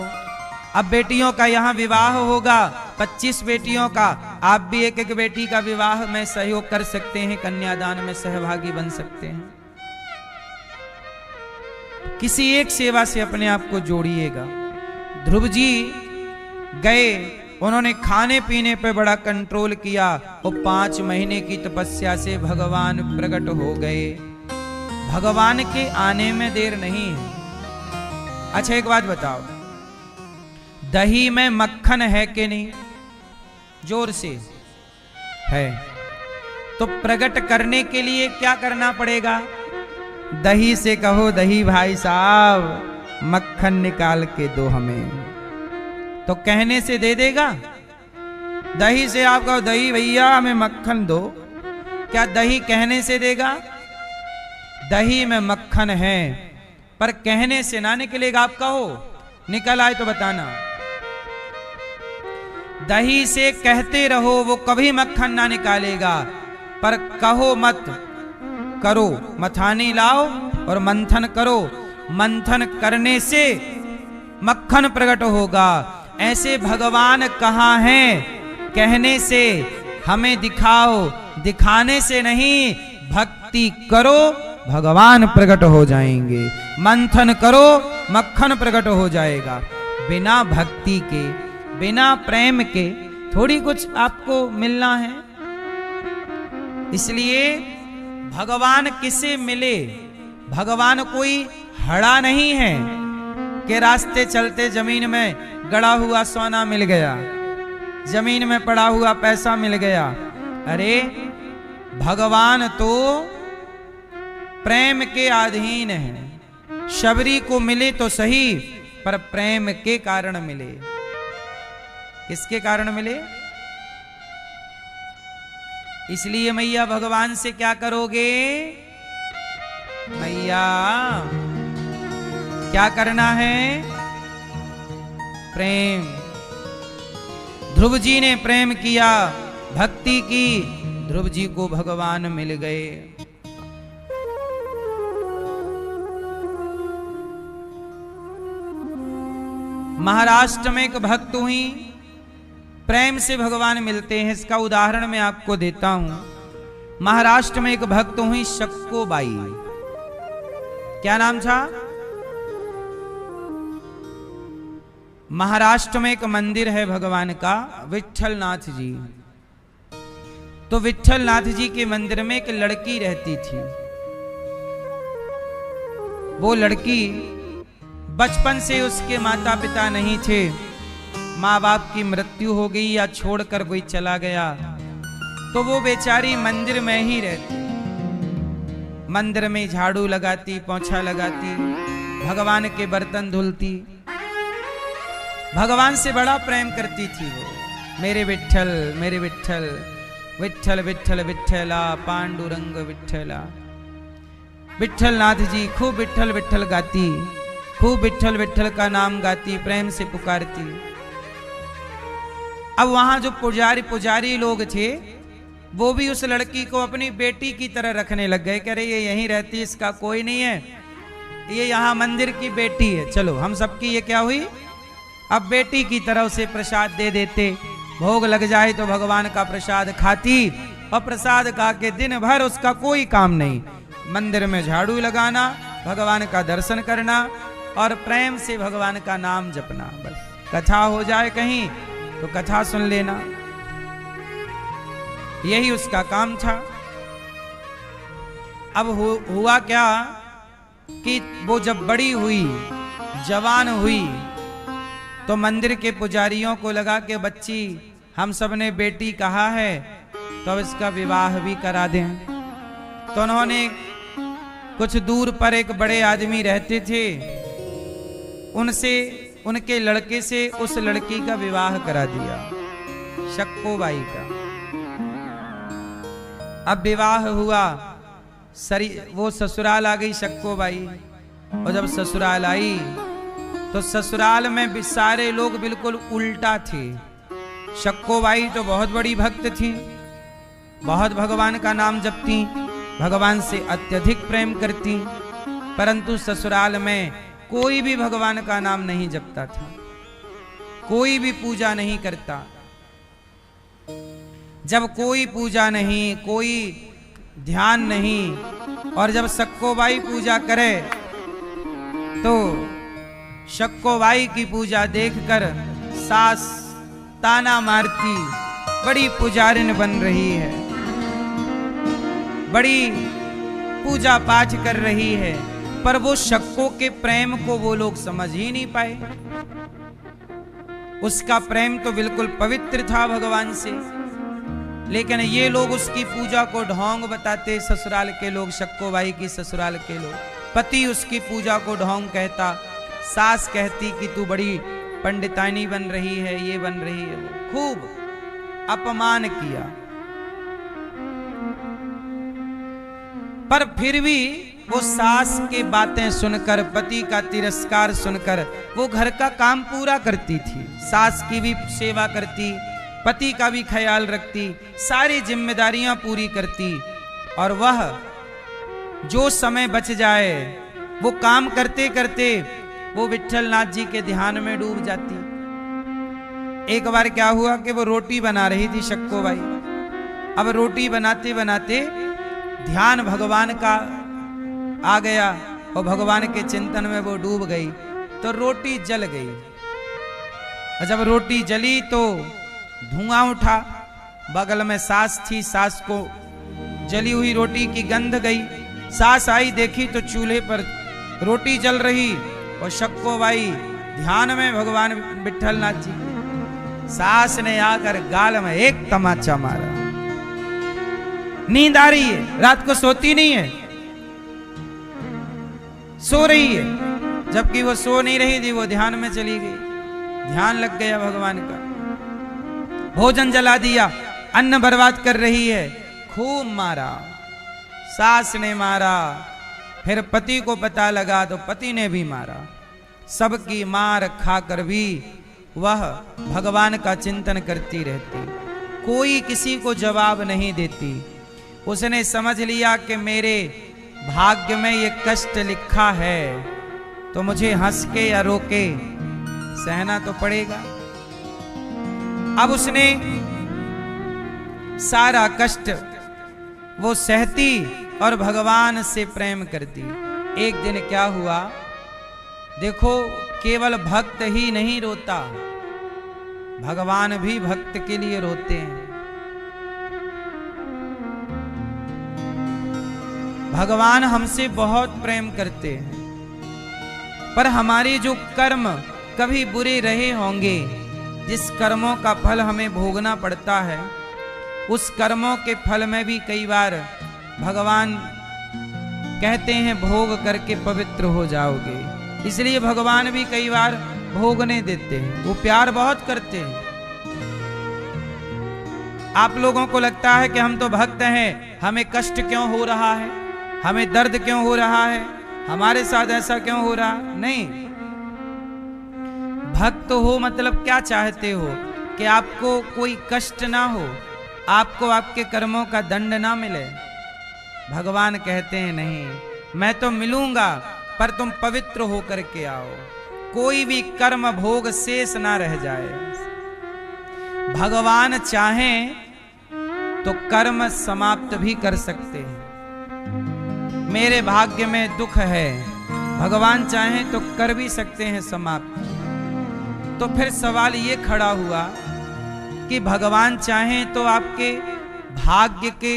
अब बेटियों का यहाँ विवाह होगा, 25 बेटियों का, आप भी एक बेटी का विवाह में सहयोग कर सकते हैं, कन्यादान में सहभागी बन सकते हैं। किसी एक सेवा से अपने आप को जोड़िएगा। ध्रुव जी गए, उन्होंने खाने पीने पे बड़ा कंट्रोल किया, और 5 महीने की तपस्या से भगवान प्रकट हो गए। भगवान के आने में देर नहीं है। अच्छा, एक बात बताओ, दही में मक्खन है कि नहीं? जोर से है। तो प्रकट करने के लिए क्या करना पड़ेगा? दही से कहो, दही भाई साहब मक्खन निकाल के दो हमें, तो कहने से दे देगा? दही से आप कहो, दही भैया हमें मक्खन दो, क्या दही कहने से देगा? दही में मक्खन है, पर कहने से ना निकलेगा। आप कहो, निकल आए तो बताना। दही से कहते रहो, वो कभी मक्खन ना निकालेगा, पर कहो मत, करो, मथानी लाओ और मंथन करो। मंथन करने से मक्खन प्रकट होगा। ऐसे भगवान कहाँ हैं? कहने से। हमें दिखाओ, दिखाने से नहीं। भक्ति करो, भगवान प्रकट हो जाएंगे। मंथन करो, मक्खन प्रकट हो जाएगा। बिना भक्ति के, बिना प्रेम के थोड़ी कुछ आपको मिलना है। इसलिए भगवान किसे मिले? भगवान कोई हड़ा नहीं है कि रास्ते चलते जमीन में गड़ा हुआ सोना मिल गया, जमीन में पड़ा हुआ पैसा मिल गया। अरे भगवान तो प्रेम के अधीन है। शबरी को मिले तो सही, पर प्रेम के कारण मिले। किसके कारण मिले? इसलिए मैया भगवान से क्या करोगे? मैया क्या करना है? प्रेम। ध्रुव जी ने प्रेम किया, भक्ति की, ध्रुव जी को भगवान मिल गए। महाराष्ट्र में एक भक्त हुई, प्रेम से भगवान मिलते हैं। इसका उदाहरण मैं आपको देता हूं। महाराष्ट्र में एक भक्त हुई शक्कोबाई। क्या नाम था? महाराष्ट्र में एक मंदिर है भगवान का, विट्ठलनाथ जी। तो विट्ठलनाथ जी के मंदिर में एक लड़की रहती थी। वो लड़की बचपन से उसके माता पिता नहीं थे, माँ बाप की मृत्यु हो गई या छोड़कर कोई चला गया, तो वो बेचारी मंदिर में ही रहती। मंदिर में झाड़ू लगाती, पोंछा लगाती, भगवान के बर्तन धुलती। भगवान से बड़ा प्रेम करती थी वो। मेरे विट्ठल, मेरे विट्ठल, विट्ठल विट्ठल विट्ठला, पांडुरंग विट्ठला। विट्ठलनाथ जी खूब विट्ठल विट्ठल गाती, खूब विट्ठल विट्ठल का नाम गाती, प्रेम से पुकारती। अब वहां जो पुजारी लोग थे, वो भी उस लड़की को अपनी बेटी की तरह रखने लग गए। कह रहे ये यहीं रहती, इसका कोई नहीं है, ये यहाँ मंदिर की बेटी है। चलो हम सबकी ये क्या हुई, अब बेटी की तरह उसे प्रसाद दे देते। भोग लग जाए तो भगवान का प्रसाद खाती, और प्रसाद खा के दिन भर उसका कोई काम नहीं, मंदिर में झाड़ू लगाना, भगवान का दर्शन करना और प्रेम से भगवान का नाम जपना। बस कथा हो जाए कहीं तो कथा सुन लेना, यही उसका काम था। अब हुआ क्या कि वो जब बड़ी हुई, जवान हुई, तो मंदिर के पुजारियों को लगा कि बच्ची हम सब ने बेटी कहा है, तो अब इसका विवाह भी करा दें। तो उन्होंने कुछ दूर पर एक बड़े आदमी रहते थे, उनसे, उनके लड़के से उस लड़की का विवाह करा दिया, शक्कोबाई का। अब विवाह हुआ, वो ससुराल आ गई शक्कोबाई। और जब ससुराल आई तो ससुराल में भी सारे लोग बिल्कुल उल्टा थे। शक्कोबाई तो बहुत बड़ी भक्त थी, बहुत भगवान का नाम जपती, भगवान से अत्यधिक प्रेम करती, परंतु ससुराल में कोई भी भगवान का नाम नहीं जपता था, कोई भी पूजा नहीं करता। जब कोई पूजा नहीं, कोई ध्यान नहीं, और जब शक्कोबाई पूजा करे तो शक्कोबाई की पूजा देखकर सास ताना मारती, बड़ी पुजारिन बन रही है, बड़ी पूजा पाठ कर रही है, पर वो शक्को के प्रेम को वो लोग समझ ही नहीं पाए। उसका प्रेम तो बिल्कुल पवित्र था भगवान से, लेकिन ये लोग उसकी पूजा को ढोंग बताते। ससुराल के लोग, शक्कोबाई की ससुराल के लोग, पति उसकी पूजा को ढोंग कहता, सास कहती कि तू बड़ी पंडितानी बन रही है, ये बन रही है। खूब अपमान किया, पर फिर भी वो सास के बातें सुनकर, पति का तिरस्कार सुनकर वो घर का काम पूरा करती थी। सास की भी सेवा करती, पति का भी ख्याल रखती, सारी जिम्मेदारियां पूरी करती, और वह जो समय बच जाए वो काम करते करते वो विट्ठलनाथ जी के ध्यान में डूब जाती। एक बार क्या हुआ कि वो रोटी बना रही थी शक्कोबाई। अब रोटी बनाते बनाते ध्यान भगवान का आ गया और भगवान के चिंतन में वो डूब गई, तो रोटी जल गई। और जब रोटी जली तो धुआं उठा, बगल में सास थी, सास को जली हुई रोटी की गंध गई। सास आई, देखी तो चूल्हे पर रोटी जल रही और शक्कोबाई ध्यान में भगवान विट्ठलनाथ जी। सास ने आकर गाल में एक तमाचा मारा। नींद आ रही है, रात को सोती नहीं है, सो रही है, जबकि वो सो नहीं रही थी, वो ध्यान में चली गई। ध्यान लग गया भगवान का। भोजन जला दिया, अन्न बर्बाद कर रही है, खूब मारा, सास ने मारा, फिर पति को पता लगा तो पति ने भी मारा। सबकी मार खाकर भी वह भगवान का चिंतन करती रहती, कोई किसी को जवाब नहीं देती। उसने समझ लिया कि मेरे भाग्य में ये कष्ट लिखा है, तो मुझे हंस के या रो के सहना तो पड़ेगा। अब उसने सारा कष्ट वो सहती और भगवान से प्रेम करती। एक दिन क्या हुआ, देखो केवल भक्त ही नहीं रोता, भगवान भी भक्त के लिए रोते हैं। भगवान हमसे बहुत प्रेम करते हैं, पर हमारे जो कर्म कभी बुरे रहे होंगे, जिस कर्मों का फल हमें भोगना पड़ता है, उस कर्मों के फल में भी कई बार भगवान कहते हैं भोग करके पवित्र हो जाओगे। इसलिए भगवान भी कई बार भोगने देते हैं, वो प्यार बहुत करते हैं। आप लोगों को लगता है कि हम तो भक्त हैं, हमें कष्ट क्यों हो रहा है, हमें दर्द क्यों हो रहा है, हमारे साथ ऐसा क्यों हो रहा है। नहीं, भक्त हो मतलब क्या चाहते हो कि आपको कोई कष्ट ना हो, आपको आपके कर्मों का दंड ना मिले। भगवान कहते हैं नहीं, मैं तो मिलूंगा, पर तुम पवित्र होकर के आओ, कोई भी कर्म भोग शेष ना रह जाए। भगवान चाहें तो कर्म समाप्त भी कर सकते हैं। मेरे भाग्य में दुख है, भगवान चाहें तो कर भी सकते हैं समाप्त। तो फिर सवाल ये खड़ा हुआ कि भगवान चाहें तो आपके भाग्य के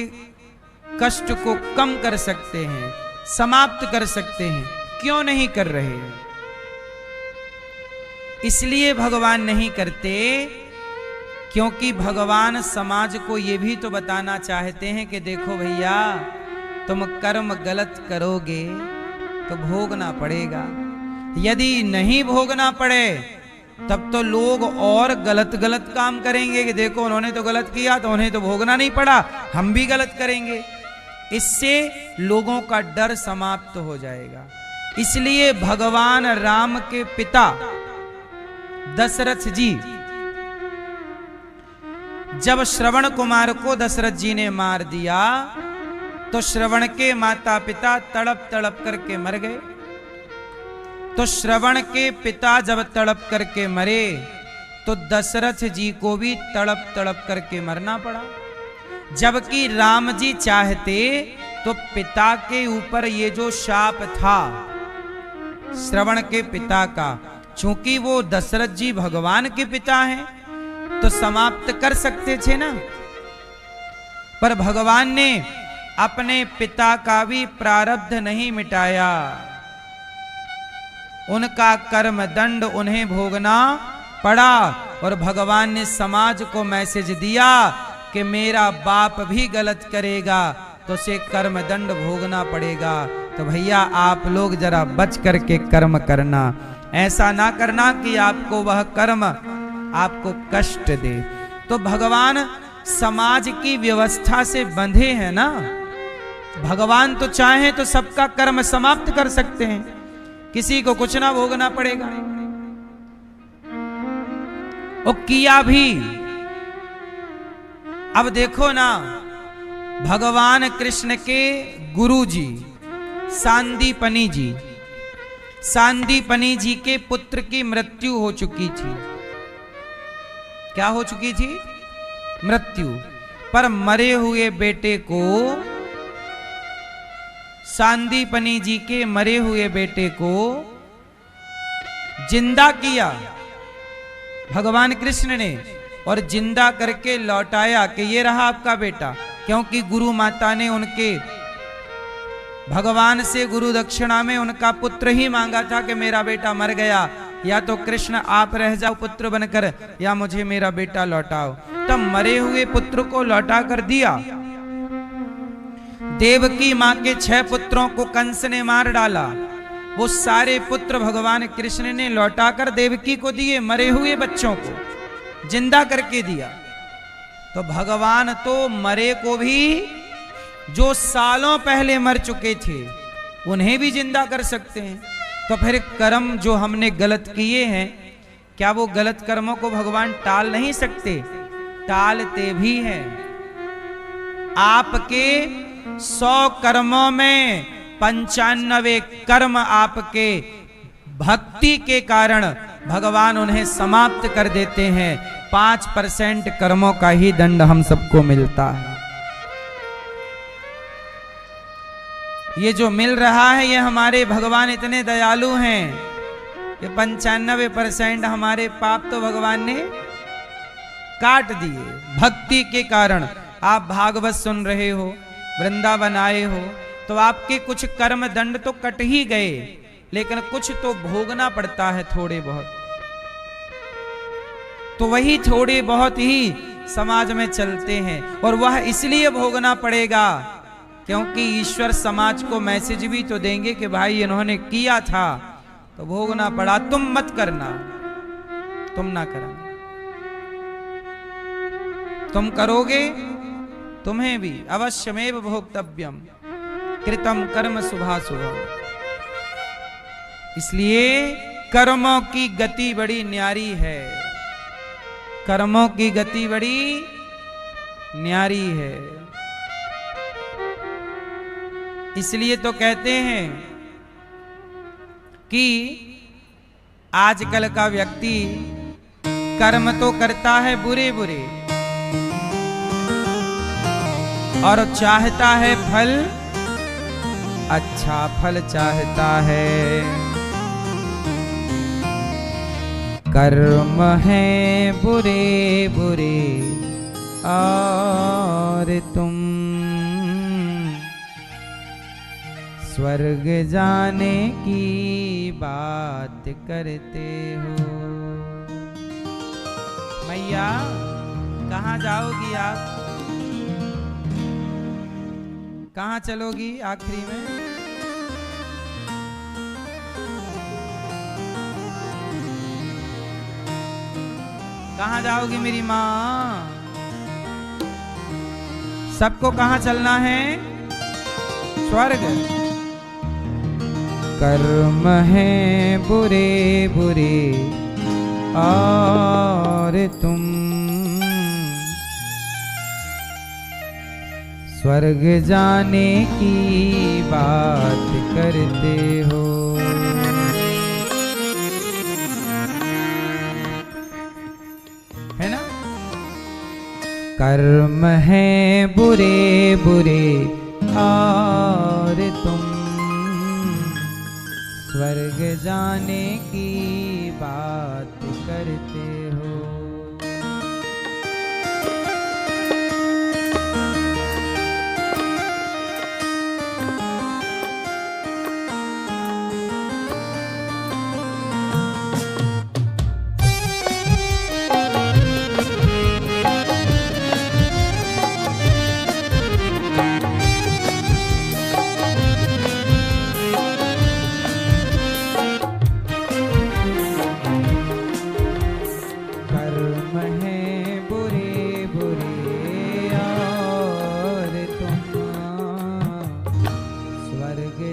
कष्ट को कम कर सकते हैं, समाप्त कर सकते हैं, क्यों नहीं कर रहे हैं? इसलिए भगवान नहीं करते क्योंकि भगवान समाज को ये भी तो बताना चाहते हैं कि देखो भैया, तुम कर्म गलत करोगे तो भोगना पड़ेगा। यदि नहीं भोगना पड़े तब तो लोग और गलत गलत काम करेंगे कि देखो उन्होंने तो गलत किया तो उन्हें तो भोगना नहीं पड़ा, हम भी गलत करेंगे। इससे लोगों का डर समाप्त हो जाएगा। इसलिए भगवान राम के पिता दशरथ जी जब श्रवण कुमार को दशरथ जी ने मार दिया तो श्रवण के माता पिता तड़प तड़प करके मर गए। तो श्रवण के पिता जब तड़प करके मरे तो दशरथ जी को भी तड़प तड़प करके मरना पड़ा। जबकि राम जी चाहते तो पिता के ऊपर ये जो शाप था श्रवण के पिता का, चूंकि वो दशरथ जी भगवान के पिता हैं तो समाप्त कर सकते थे ना, पर भगवान ने अपने पिता का भी प्रारब्ध नहीं मिटाया। उनका कर्म दंड उन्हें भोगना पड़ा और भगवान ने समाज को मैसेज दिया कि मेरा बाप भी गलत करेगा तो उसे कर्म दंड भोगना पड़ेगा। तो भैया आप लोग जरा बच करके कर्म करना, ऐसा ना करना कि आपको वह कर्म आपको कष्ट दे। तो भगवान समाज की व्यवस्था से बंधे हैं ना, भगवान तो चाहें तो सबका कर्म समाप्त कर सकते हैं, किसी को कुछ ना भोगना पड़ेगा। और किया भी। अब देखो ना, भगवान कृष्ण के गुरु जी सांदीपनी जी, सांदीपनी जी के पुत्र की मृत्यु हो चुकी थी। क्या हो चुकी थी? मृत्यु। पर मरे हुए बेटे को, सांदीपनी जी के मरे हुए बेटे को जिंदा किया भगवान कृष्ण ने, और जिंदा करके लौटाया कि ये रहा आपका बेटा। क्योंकि गुरु माता ने उनके भगवान से गुरु दक्षिणा में उनका पुत्र ही मांगा था कि मेरा बेटा मर गया, या तो कृष्ण आप रह जाओ पुत्र बनकर, या मुझे मेरा बेटा लौटाओ। तब मरे हुए पुत्र को लौटा कर दिया। देवकी मां के 6 पुत्रों को कंस ने मार डाला, वो सारे पुत्र भगवान कृष्ण ने लौटाकर देवकी को दिए, मरे हुए बच्चों को जिंदा करके दिया। तो भगवान तो मरे को भी, जो सालों पहले मर चुके थे उन्हें भी जिंदा कर सकते हैं। तो फिर कर्म जो हमने गलत किए हैं, क्या वो गलत कर्मों को भगवान टाल नहीं सकते? टालते भी हैं। आपके 100 कर्मों में 95 कर्म आपके भक्ति के कारण भगवान उन्हें समाप्त कर देते हैं। 5% कर्मों का ही दंड हम सबको मिलता है। ये जो मिल रहा है, ये हमारे भगवान इतने दयालु हैं। ये 95% हमारे पाप तो भगवान ने काट दिए भक्ति के कारण। आप भागवत सुन रहे हो, वृंदावन आए हो, तो आपके कुछ कर्म दंड तो कट ही गए, लेकिन कुछ तो भोगना पड़ता है, थोड़े बहुत। तो वही थोड़े बहुत ही समाज में चलते हैं, और वह इसलिए भोगना पड़ेगा क्योंकि ईश्वर समाज को मैसेज भी तो देंगे कि भाई इन्होंने किया था तो भोगना पड़ा, तुम मत करना, तुम ना करना। तुम करोगे तुम्हें भी अवश्यमेव भोक्तव्यम कृतम कर्म शुभाशुभम। इसलिए कर्मों की गति बड़ी न्यारी है, कर्मों की गति बड़ी न्यारी है। इसलिए तो कहते हैं कि आजकल का व्यक्ति कर्म तो करता है बुरे बुरे, और चाहता है फल अच्छा, फल चाहता है। कर्म है बुरे बुरे और तुम स्वर्ग जाने की बात करते हो। मैया कहाँ जाओगी आप? कहाँ चलोगी आखिरी में? कहाँ जाओगी मेरी माँ? सबको कहाँ चलना है? स्वर्ग। कर्म है बुरे बुरे और तुम स्वर्ग जाने की बात करते हो। है ना? कर्म है बुरे बुरे और तुम स्वर्ग जाने की बात करते हो।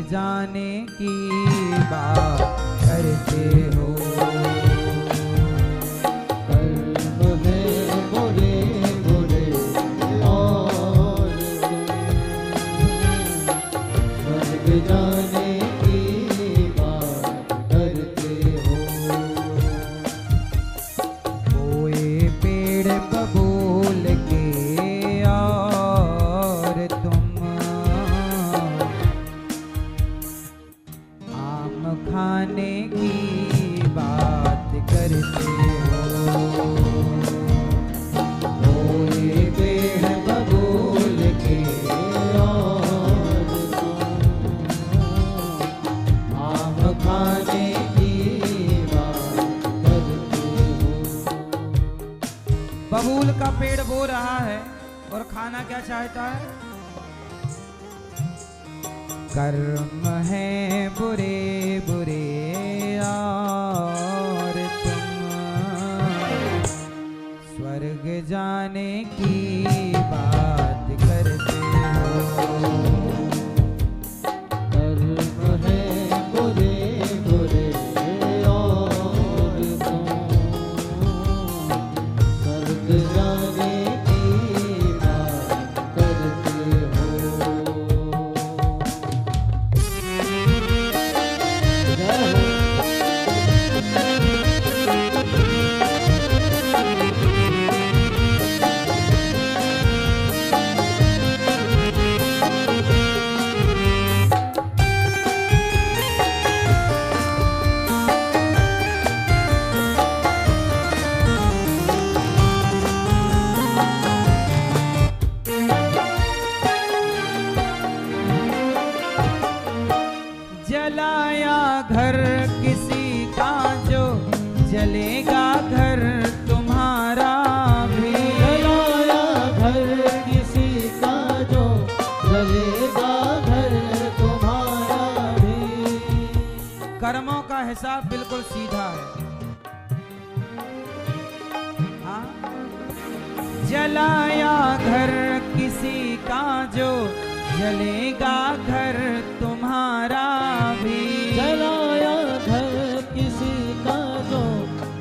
जाने की बात करते हो। कर्म है बुरे बुरे और स्वर्ग जाने की बात करते हो। कोई पेड़ बबूल के और तुम खाने की बात करते हो। कोई पेड़ बबूल के और आम खाने की बात करते हो। बबूल का पेड़ बो रहा है और खाना क्या चाहता है? कर्म है बुरे बुरे और तुम स्वर्ग जाने की बात करते हो। कर्म है बुरे बुरे और तुम स्वर्ग जाने की बात करते हो। जलाया घर किसी का जो जलेगा घर तुम्हारा भी। जलाया घर किसी का जो जलेगा घर तुम्हारा भी। कर्मों का हिसाब बिल्कुल सीधा है। हाँ? जलाया घर किसी का जो जलेगा घर तुम्हारा भी। जलाया घर किसी का जो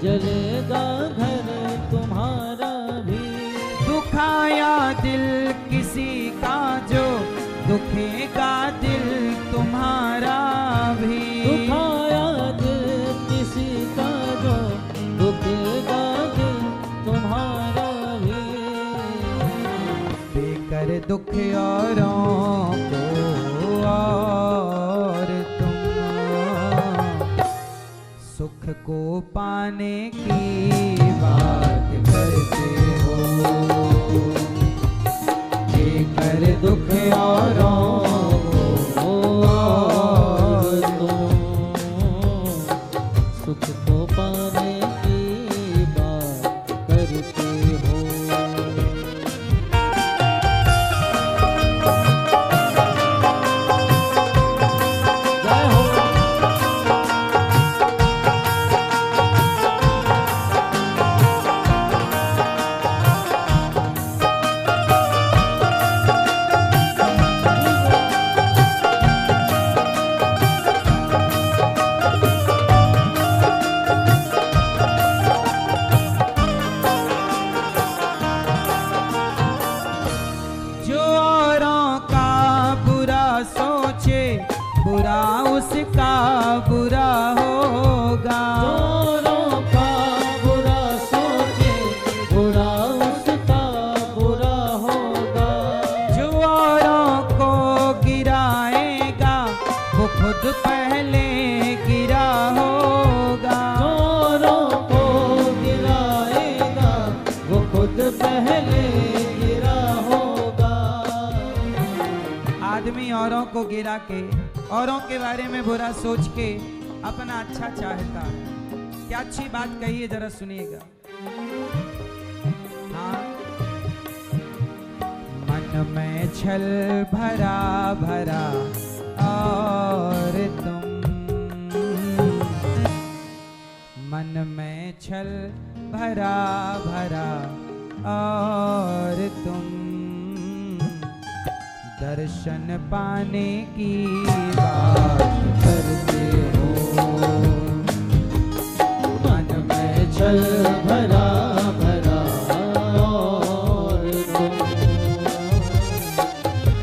जलेगा घर तुम्हारा भी। दुखाया दिल किसी का जो दुखेगा दिल तुम्हारा भी। दुखाया दिल किसी का जो दुखेगा दिल तुम्हारा भी। बेकर दुख औरों को और तुम सुख को पाने की बात करते हो। बेकर दुख औरों को और तुम सुख को पाने की बात करते हो। जय हो। जो औरों का बुरा सोचे बुरा उसका बुरा होगा। औरों का बुरा सोचे बुरा उसका बुरा होगा। जो औरों को गिराएगा वो खुद पहले गिरा होगा। औरों को गिराएगा वो खुद पहले गिरा होगा। आदमी औरों को गिरा के औरों के बारे में बुरा सोच के अपना अच्छा चाहता है। क्या अच्छी बात कही है, जरा सुनिएगा। हाँ। मन में छल भरा भरा और तुम मन में छल भरा भरा और तुम दर्शन पाने की बात करते हो। मन में छल भरा भरा और तुम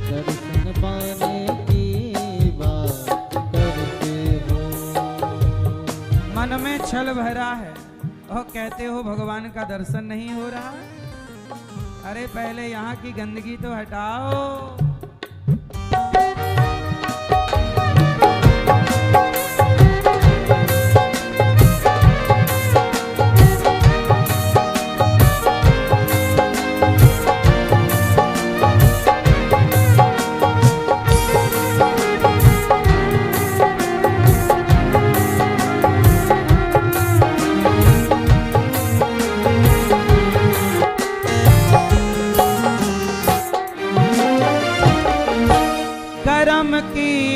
दर्शन पाने की बात करते हो। मन में छल भरा है और कहते हो भगवान का दर्शन नहीं हो रहा है। अरे पहले यहाँ की गंदगी तो हटाओ।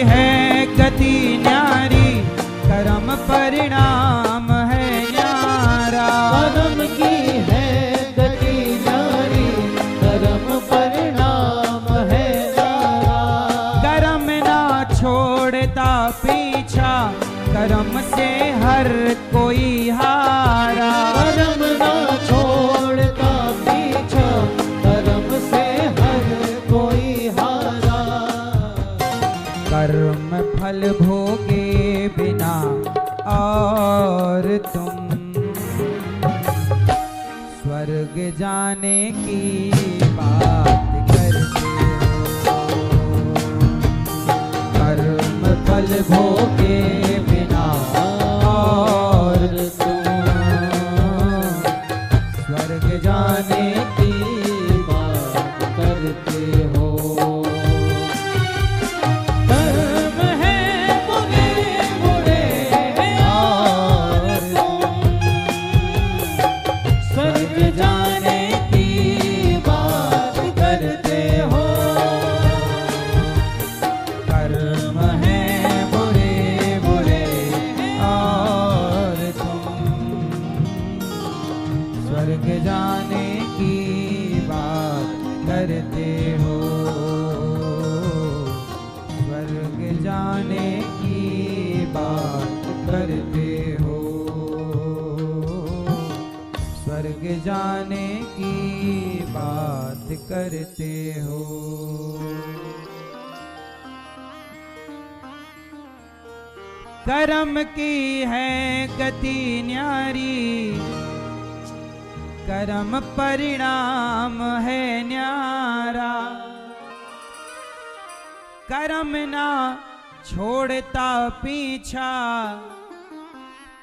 है गति न्यारी, कर्म परिणाम है न्यारा। कर्म की है गति न्यारी, कर्म परिणाम है न्यारा। कर्म ना छोड़ता पीछा, कर्म से हर कोई हारा। कर्म ना छोड़ता पीछा, कर्म से हर कोई हारा। कर्म फल भोगे बिना और तुम स्वर्ग जाने की बात करते हो। कर्म फल भोगे बिना और तुम स्वर्ग जाने की बात करते हो। कर्म है बुरे बुरे और स्वर्ग जाने की बात करते हो। कर्म है बुरे बुरे और तुम स्वर्ग जाने की बात करते हो। स्वर्ग जाने की बात करते हो। स्वर्ग जाने की बात करते हो। कर्म की है गति न्यारी, कर्म परिणाम है न्यारा। कर्म ना छोड़ता पीछा,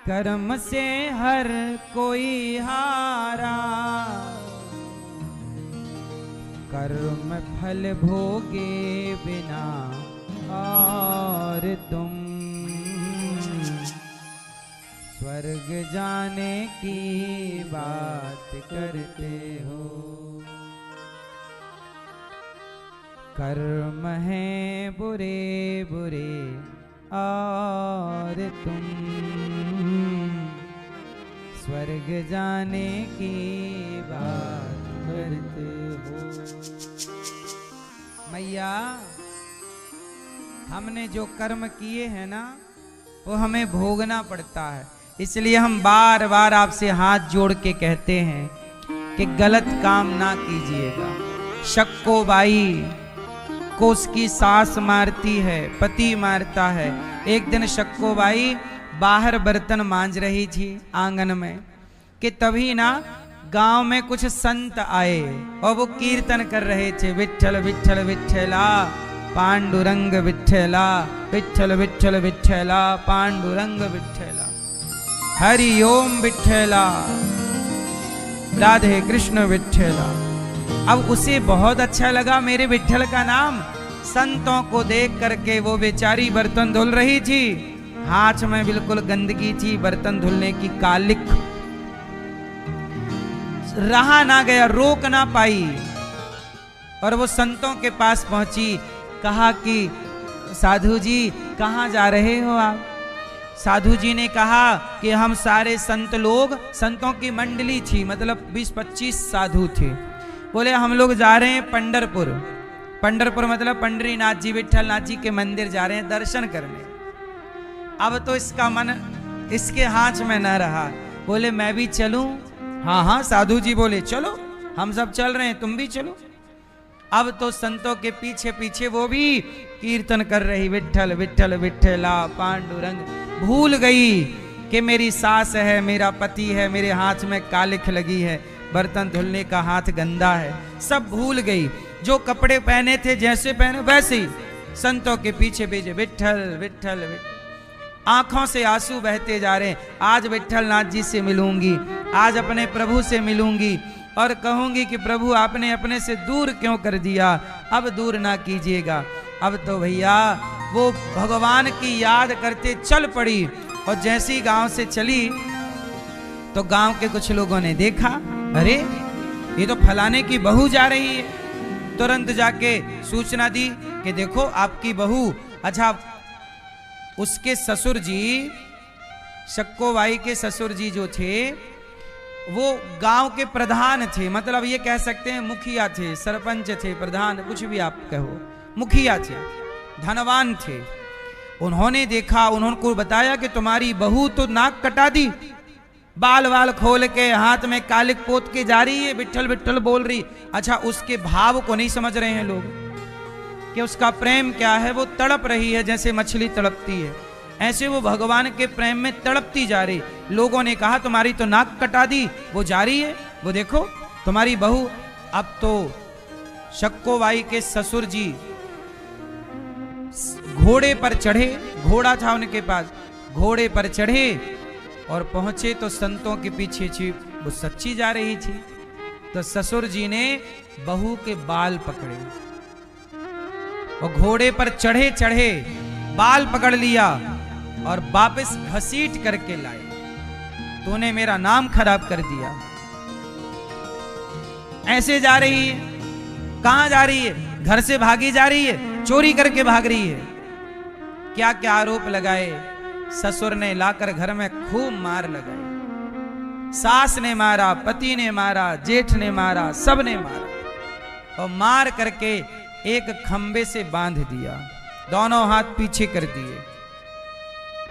कर्म से हर कोई हारा। कर्म फल भोगे बिना और तुम स्वर्ग जाने की बात करते हो। कर्म है बुरे बुरे और तुम स्वर्ग जाने की बात करते हो। मैया, हमने जो कर्म किए हैं ना, वो हमें भोगना पड़ता है। इसलिए हम बार बार आपसे हाथ जोड़ के कहते हैं कि गलत काम ना कीजिएगा। शक्को बाई को उसकी सास मारती है, पति मारता है। एक दिन शक्को बाई बाहर बर्तन मांज रही थी आंगन में, कि तभी ना गांव में कुछ संत आए और वो कीर्तन कर रहे थे, विठ्ठल विठ्ठल विठ्ठला पांडुरंग विठ्ठला, विठ्ठल विठ्ठल विठ्ठला पांडुरंग विठ्ठला, हरि ओम विठ्ठला, राधे कृष्ण विठ्ठला। अब उसे बहुत अच्छा लगा मेरे विठ्ठल का नाम। संतों को देख करके वो बेचारी बर्तन धुल रही थी, हाथ में बिल्कुल गंदगी थी, बर्तन धुलने की कालिक, रहा ना गया, रोक ना पाई। और वो संतों के पास पहुंची, कहा कि साधु जी कहाँ जा रहे हो आप? साधु जी ने कहा कि हम सारे संत लोग, संतों की मंडली थी, मतलब 20-25 साधु थे। बोले हम लोग जा रहे हैं पंढरपुर। पंढरपुर मतलब पंडरीनाथ जी, विठ्ठल नाथ जी के मंदिर जा रहे हैं दर्शन करने। अब तो इसका मन इसके हाथ में न रहा, बोले मैं भी चलूं? हाँ हाँ साधु जी बोले चलो, हम सब चल रहे हैं, तुम भी चलो। अब तो संतों के पीछे पीछे वो भी कीर्तन कर रही, विठ्ठल विठ्ठल विठ्ठला पांडुरंग। भूल गई कि मेरी सास है, मेरा पति है, मेरे हाथ में कालिख लगी है, बर्तन धुलने का हाथ गंदा है, सब भूल गई। जो कपड़े पहने थे जैसे पहने वैसे ही संतों के पीछे पीछे विठ्ठल विठ्ठल विठ्ठल। आंखों से आंसू बहते जा रहे हैं। आज विठ्ठल नाथ जी से मिलूंगी, आज अपने प्रभु से मिलूंगी और कहूंगी कि प्रभु आपने अपने से दूर क्यों कर दिया, अब दूर ना कीजिएगा। अब तो भैया वो भगवान की याद करते चल पड़ी, और जैसी गांव से चली तो गांव के कुछ लोगों ने देखा, अरे ये तो फलाने की बहू जा रही है। तुरंत जाके सूचना दी कि देखो आपकी बहू अच्छा, उसके ससुर जी, शक्कोबाई के ससुर जी जो थे वो गांव के प्रधान थे, मतलब ये कह सकते हैं मुखिया थे, सरपंच थे, प्रधान, कुछ भी आप कहो, मुखिया थे, धनवान थे। उन्होंने देखा, उन्होंने बताया कि तुम्हारी बहू तो नाक कटा दी, बाल वाल खोल के हाथ में कालिक पोत के जा रही है, विट्ठल विट्ठल बोल रही। अच्छा, उसके भाव को नहीं समझ रहे हैं लोग कि उसका प्रेम क्या है। वो तड़प रही है जैसे मछली तड़पती है, ऐसे वो भगवान के प्रेम में तड़पती जा रही। लोगों ने कहा तुम्हारी तो नाक कटा दी, वो जा रही है, वो देखो तुम्हारी बहू। अब तो शक्कोबाई के ससुर जी घोड़े पर चढ़े, घोड़ा था उनके पास, घोड़े पर चढ़े और पहुंचे तो संतों के पीछे छी वो सच्ची जा रही थी। तो ससुर जी ने बहू के बाल पकड़े और घोड़े पर चढ़े चढ़े बाल पकड़ लिया और वापस घसीट करके लाए। तूने मेरा नाम खराब कर दिया। ऐसे जा रही है, कहां जा रही है? घर से भागी जा रही है, चोरी करके भाग रही है। क्या क्या आरोप लगाए। ससुर ने लाकर घर में खूब मार लगाई। सास ने मारा, पति ने मारा, जेठ ने मारा, सब ने मारा और मार करके एक खंबे से बांध दिया। दोनों हाथ पीछे कर दिए,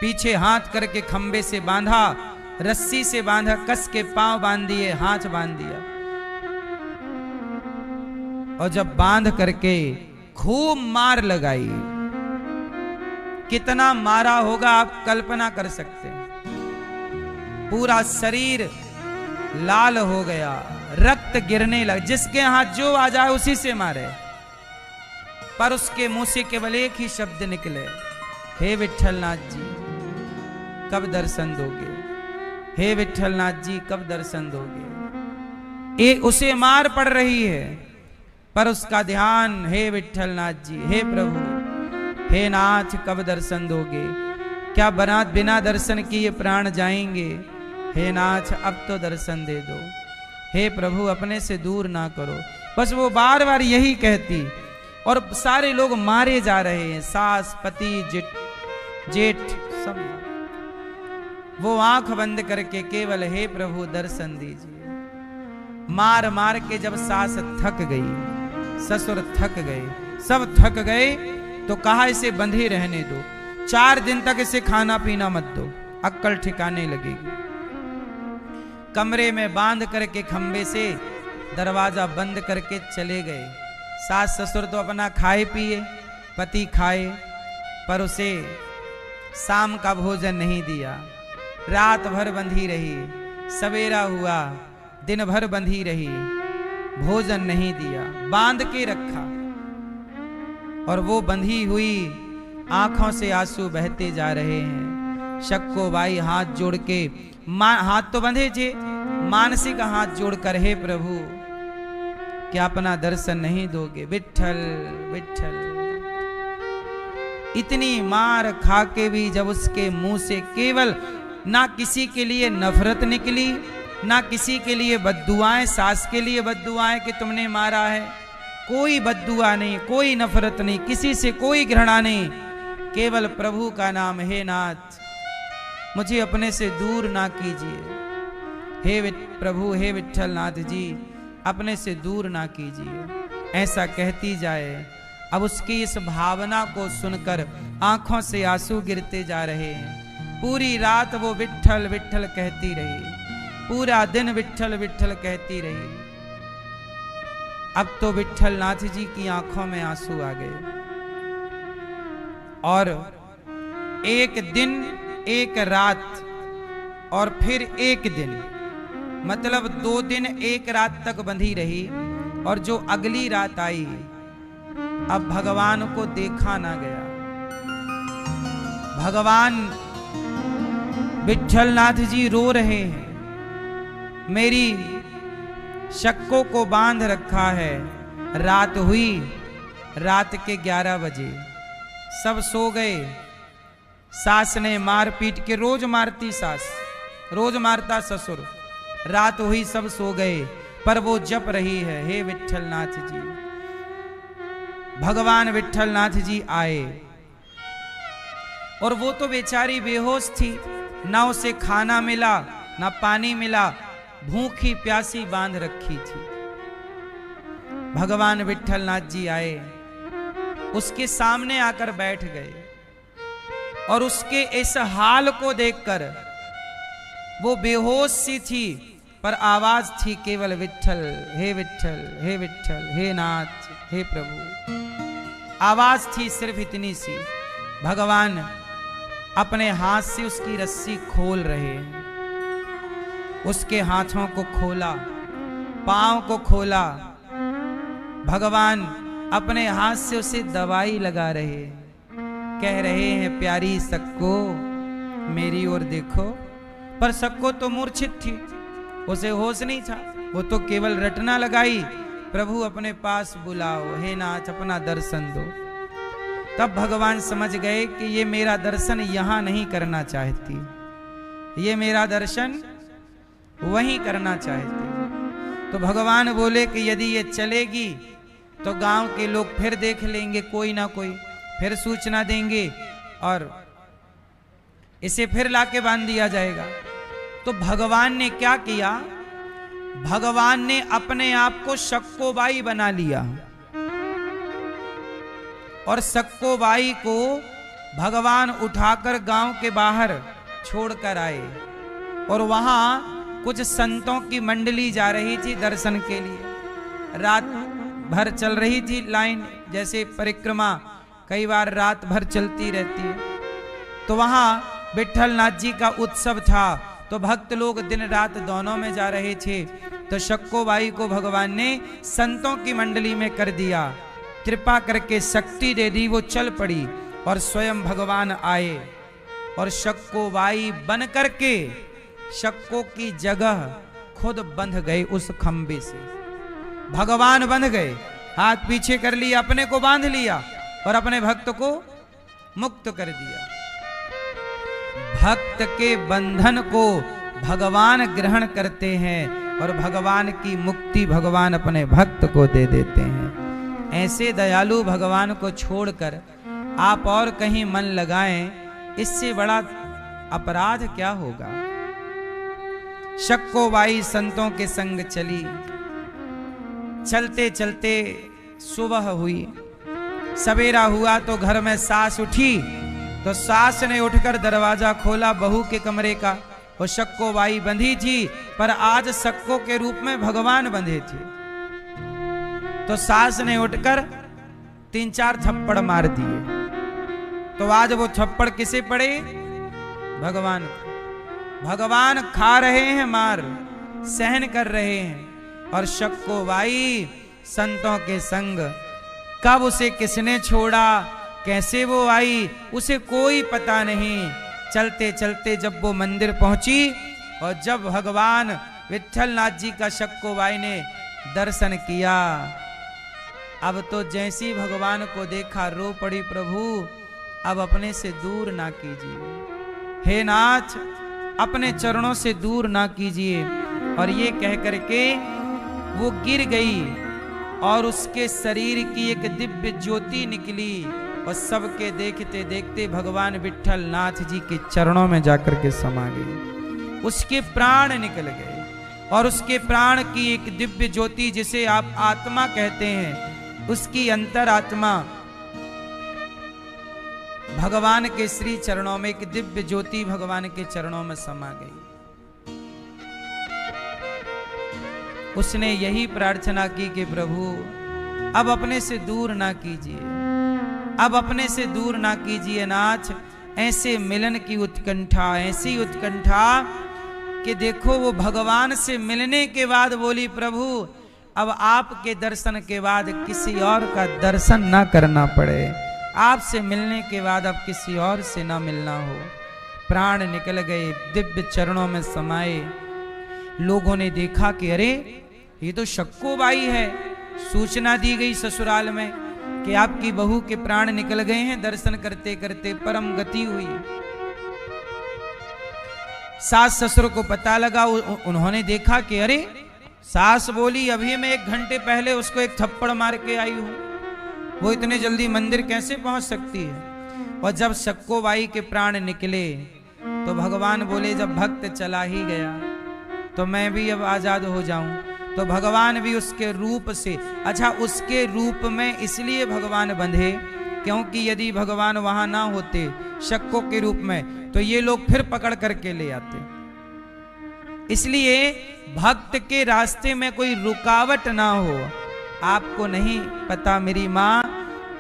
पीछे हाथ करके खंबे से बांधा, रस्सी से बांधा, कस के पांव बांध दिए, हाथ बांध दिया। और जब बांध करके खूब मार लगाई, कितना मारा होगा आप कल्पना कर सकते हैं। पूरा शरीर लाल हो गया, रक्त गिरने लगा, जिसके हाथ जो आ जाए उसी से मारे। पर उसके मुंह से केवल एक ही शब्द निकले, हे विट्ठलनाथ जी कब दर्शन दोगे, हे विट्ठलनाथ जी कब दर्शन दोगे। उसे मार पड़ रही है पर उसका ध्यान, हे विट्ठलनाथ जी, हे प्रभु, हे नाथ कब दर्शन दोगे। क्या बिना दर्शन किए प्राण जाएंगे। हे नाथ अब तो दर्शन दे दो, हे प्रभु अपने से दूर ना करो। बस वो बार बार यही कहती और सारे लोग मारे जा रहे हैं, सास, पति, जेठ सब। वो आंख बंद करके केवल हे प्रभु दर्शन दीजिए। मार मार के जब सास थक गई, ससुर थक गए, सब थक गए, तो कहा इसे बंधे रहने दो, 4 दिन तक इसे खाना पीना मत दो, अक्कल ठिकाने लगेगी। कमरे में बांध करके खंबे से दरवाजा बंद करके चले गए। सास ससुर तो अपना खाए पिए, पति खाए, पर उसे शाम का भोजन नहीं दिया। रात भर बंधी रही, सवेरा हुआ दिन भर बंधी रही, भोजन नहीं दिया, बांध के रखा। और वो बंधी हुई आंखों से आंसू बहते जा रहे हैं। शक्कोबाई हाथ जोड़ के, हाथ तो बंधे थे, मानसिक हाथ जोड़कर, हे प्रभु क्या अपना दर्शन नहीं दोगे, विट्ठल विट्ठल। इतनी मार खा के भी जब उसके मुंह से केवल ना किसी के लिए नफरत निकली, ना किसी के लिए बद्दुआएं, सास के लिए बद्दुआएं कि तुमने मारा है, कोई बद्दुआ नहीं, कोई नफरत नहीं, किसी से कोई घृणा नहीं, केवल प्रभु का नाम, हे नाथ मुझे अपने से दूर ना कीजिए, हे प्रभु, हे विट्ठलनाथ जी अपने से दूर ना कीजिए, ऐसा कहती जाए। अब उसकी इस भावना को सुनकर आंखों से आंसू गिरते जा रहे हैं। पूरी रात वो विट्ठल विट्ठल कहती रही, पूरा दिन विट्ठल विट्ठल कहती रही। अब तो विट्ठलनाथ जी की आंखों में आंसू आ गए और एक दिन एक रात और फिर एक दिन, मतलब 2 दिन 1 रात तक बंधी रही। और जो अगली रात आई, अब भगवान को देखा ना गया। भगवान विट्ठलनाथ जी रो रहे हैं, मेरी शक्को को बांध रखा है। रात हुई, रात के 11 बजे सब सो गए। सास ने मार पीट के, रोज मारती सास, रोज मारता ससुर। रात हुई, सब सो गए, पर वो जप रही है, हे विट्ठलनाथ जी। भगवान विट्ठलनाथ जी आए और वो तो बेचारी बेहोश थी, ना उसे खाना मिला ना पानी मिला, भूखी प्यासी बांध रखी थी। भगवान विट्ठलनाथ जी आए, उसके सामने आकर बैठ गए और उसके इस हाल को देखकर, वो बेहोश सी थी पर आवाज थी केवल विट्ठल, हे विट्ठल, हे विट्ठल, हे नाथ, हे प्रभु। आवाज थी सिर्फ इतनी सी। भगवान अपने हाथ से उसकी रस्सी खोल रहे हैं, उसके हाथों को खोला, पांव को खोला। भगवान अपने हाथ से उसे दवाई लगा रहे, कह रहे हैं प्यारी सक्को मेरी ओर देखो। पर सक्को तो मूर्छित थी, उसे होश नहीं था, वो तो केवल रटना लगाई, प्रभु अपने पास बुलाओ, हे नाथ अपना दर्शन दो। तब भगवान समझ गए कि ये मेरा दर्शन यहां नहीं करना चाहती, ये मेरा दर्शन वहीं करना चाहती। तो भगवान बोले कि यदि ये चलेगी तो गांव के लोग फिर देख लेंगे, कोई ना कोई फिर सूचना देंगे और इसे फिर लाके बांध दिया जाएगा। तो भगवान ने क्या किया, भगवान ने अपने आप को सक्कोबाई बना लिया और सक्कोबाई को भगवान उठाकर गांव के बाहर छोड़कर आए। और वहां कुछ संतों की मंडली जा रही थी दर्शन के लिए। रात भर चल रही थी लाइन, जैसे परिक्रमा कई बार रात भर चलती रहती है। तो वहां विट्ठलनाथ जी का उत्सव था, तो भक्त लोग दिन रात दोनों में जा रहे थे। तो सक्कोबाई को भगवान ने संतों की मंडली में कर दिया, कृपा करके शक्ति दे दी, वो चल पड़ी और स्वयं भगवान आए और सक्कोबाई बन करके सक्को की जगह खुद बंध गए उस खंबे से। भगवान बंध गए, हाथ पीछे कर लिया, अपने को बांध लिया और अपने भक्त को मुक्त कर दिया। भक्त के बंधन को भगवान ग्रहण करते हैं और भगवान की मुक्ति भगवान अपने भक्त को दे देते हैं। ऐसे दयालु भगवान को छोड़कर आप और कहीं मन लगाएं, इससे बड़ा अपराध क्या होगा। सक्कोबाई संतों के संग चली, चलते चलते सुबह हुई, सवेरा हुआ तो घर में सास उठी, तो सास ने उठकर दरवाजा खोला बहू के कमरे का, और सक्कोबाई बंधी थी, पर आज सक्को के रूप में भगवान बंधे थे। तो सास ने उठकर 3-4 थप्पड़ मार दिए। तो आज वो थप्पड़ किसे पड़े, भगवान को। भगवान खा रहे हैं मार, सहन कर रहे हैं, और सक्कोबाई संतों के संग। कब उसे किसने छोड़ा, कैसे वो आई, उसे कोई पता नहीं। चलते चलते जब वो मंदिर पहुंची और जब भगवान विट्ठलनाथ जी का सक्कोबाई ने दर्शन किया, अब तो जैसी भगवान को देखा रो पड़ी, प्रभु अब अपने से दूर ना कीजिए, हे नाथ अपने चरणों से दूर ना कीजिए। और ये कह करके वो गिर गई और उसके शरीर की एक दिव्य ज्योति निकली और सबके देखते देखते भगवान विट्ठलनाथ जी के चरणों में जाकर के समा गई। उसके प्राण निकल गए और उसके प्राण की एक दिव्य ज्योति, जिसे आप आत्मा कहते हैं, उसकी अंतरात्मा भगवान के श्री चरणों में, एक दिव्य ज्योति भगवान के चरणों में समा गई। उसने यही प्रार्थना की कि प्रभु अब अपने से दूर ना कीजिए, अब अपने से दूर ना कीजिए नाथ। ऐसे मिलन की उत्कंठा, ऐसी उत्कंठा कि देखो वो भगवान से मिलने के बाद बोली, प्रभु अब आपके दर्शन के बाद किसी और का दर्शन ना करना पड़े, आपसे मिलने के बाद अब किसी और से ना मिलना हो। प्राण निकल गए, दिव्य चरणों में समाये। लोगों ने देखा कि अरे ये तो सक्कोबाई है। सूचना दी गई ससुराल में कि आपकी बहू के प्राण निकल गए हैं, दर्शन करते करते परम गति हुई। सास ससुर को पता लगा, उन्होंने देखा कि अरे सास बोली अभी मैं 1 घंटे पहले उसको एक थप्पड़ मार के आई हूं, वो इतने जल्दी मंदिर कैसे पहुंच सकती है। और जब शक्कोबाई के प्राण निकले तो भगवान बोले जब भक्त चला ही गया तो मैं भी अब आजाद हो जाऊं। तो भगवान भी उसके रूप से, अच्छा उसके रूप में इसलिए भगवान बंधे क्योंकि यदि भगवान वहां ना होते शक्कों के रूप में तो ये लोग फिर पकड़ करके ले आते। इसलिए भक्त के रास्ते में कोई रुकावट ना हो। आपको नहीं पता मेरी माँ,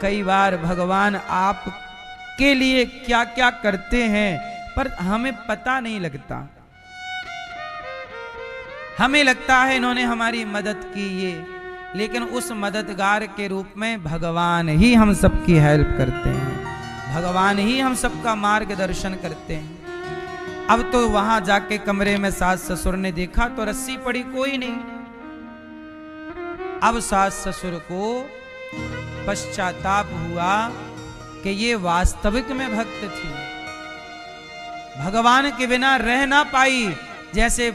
कई बार भगवान आपके लिए क्या क्या करते हैं पर हमें पता नहीं लगता। हमें लगता है इन्होंने हमारी मदद की ये, लेकिन उस मददगार के रूप में भगवान ही हम सबकी हेल्प करते हैं, भगवान ही हम सबका मार्गदर्शन करते हैं। अब तो वहां जाके कमरे में सास ससुर ने देखा तो रस्सी पड़ी, कोई नहीं। अब सास ससुर को पश्चाताप हुआ कि ये वास्तविक में भक्त थी, भगवान के बिना रह ना पाई। जैसे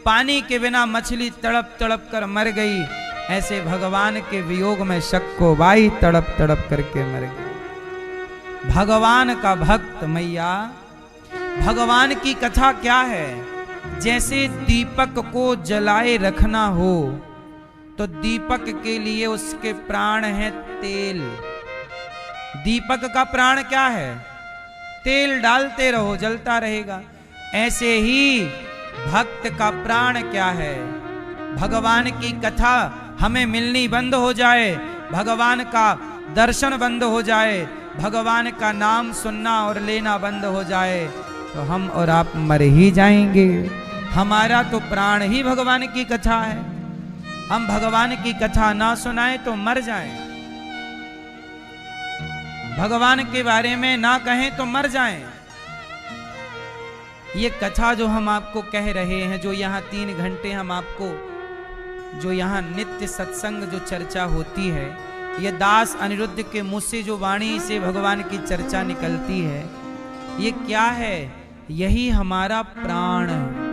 पानी के बिना मछली तड़प तड़प कर मर गई, ऐसे भगवान के वियोग में शक्कोबाई तड़प तड़प करके मर गई। भगवान का भक्त मैया, भगवान की कथा क्या है? जैसे दीपक को जलाए रखना हो तो दीपक के लिए उसके प्राण है तेल। दीपक का प्राण क्या है? तेल डालते रहो जलता रहेगा। ऐसे ही भक्त का प्राण क्या है? भगवान की कथा हमें मिलनी बंद हो जाए, भगवान का दर्शन बंद हो जाए, भगवान का नाम सुनना और लेना बंद हो जाए तो हम और आप मर ही जाएंगे। हमारा तो प्राण ही भगवान की कथा है। हम भगवान की कथा ना सुनाए तो मर जाएं, भगवान के बारे में ना कहें तो मर जाएं। ये कथा जो हम आपको कह रहे हैं, जो यहाँ 3 घंटे हम आपको, जो यहाँ नित्य सत्संग जो चर्चा होती है, ये दास अनिरुद्ध के मुंह से जो वाणी से भगवान की चर्चा निकलती है, ये क्या है? यही हमारा प्राण है।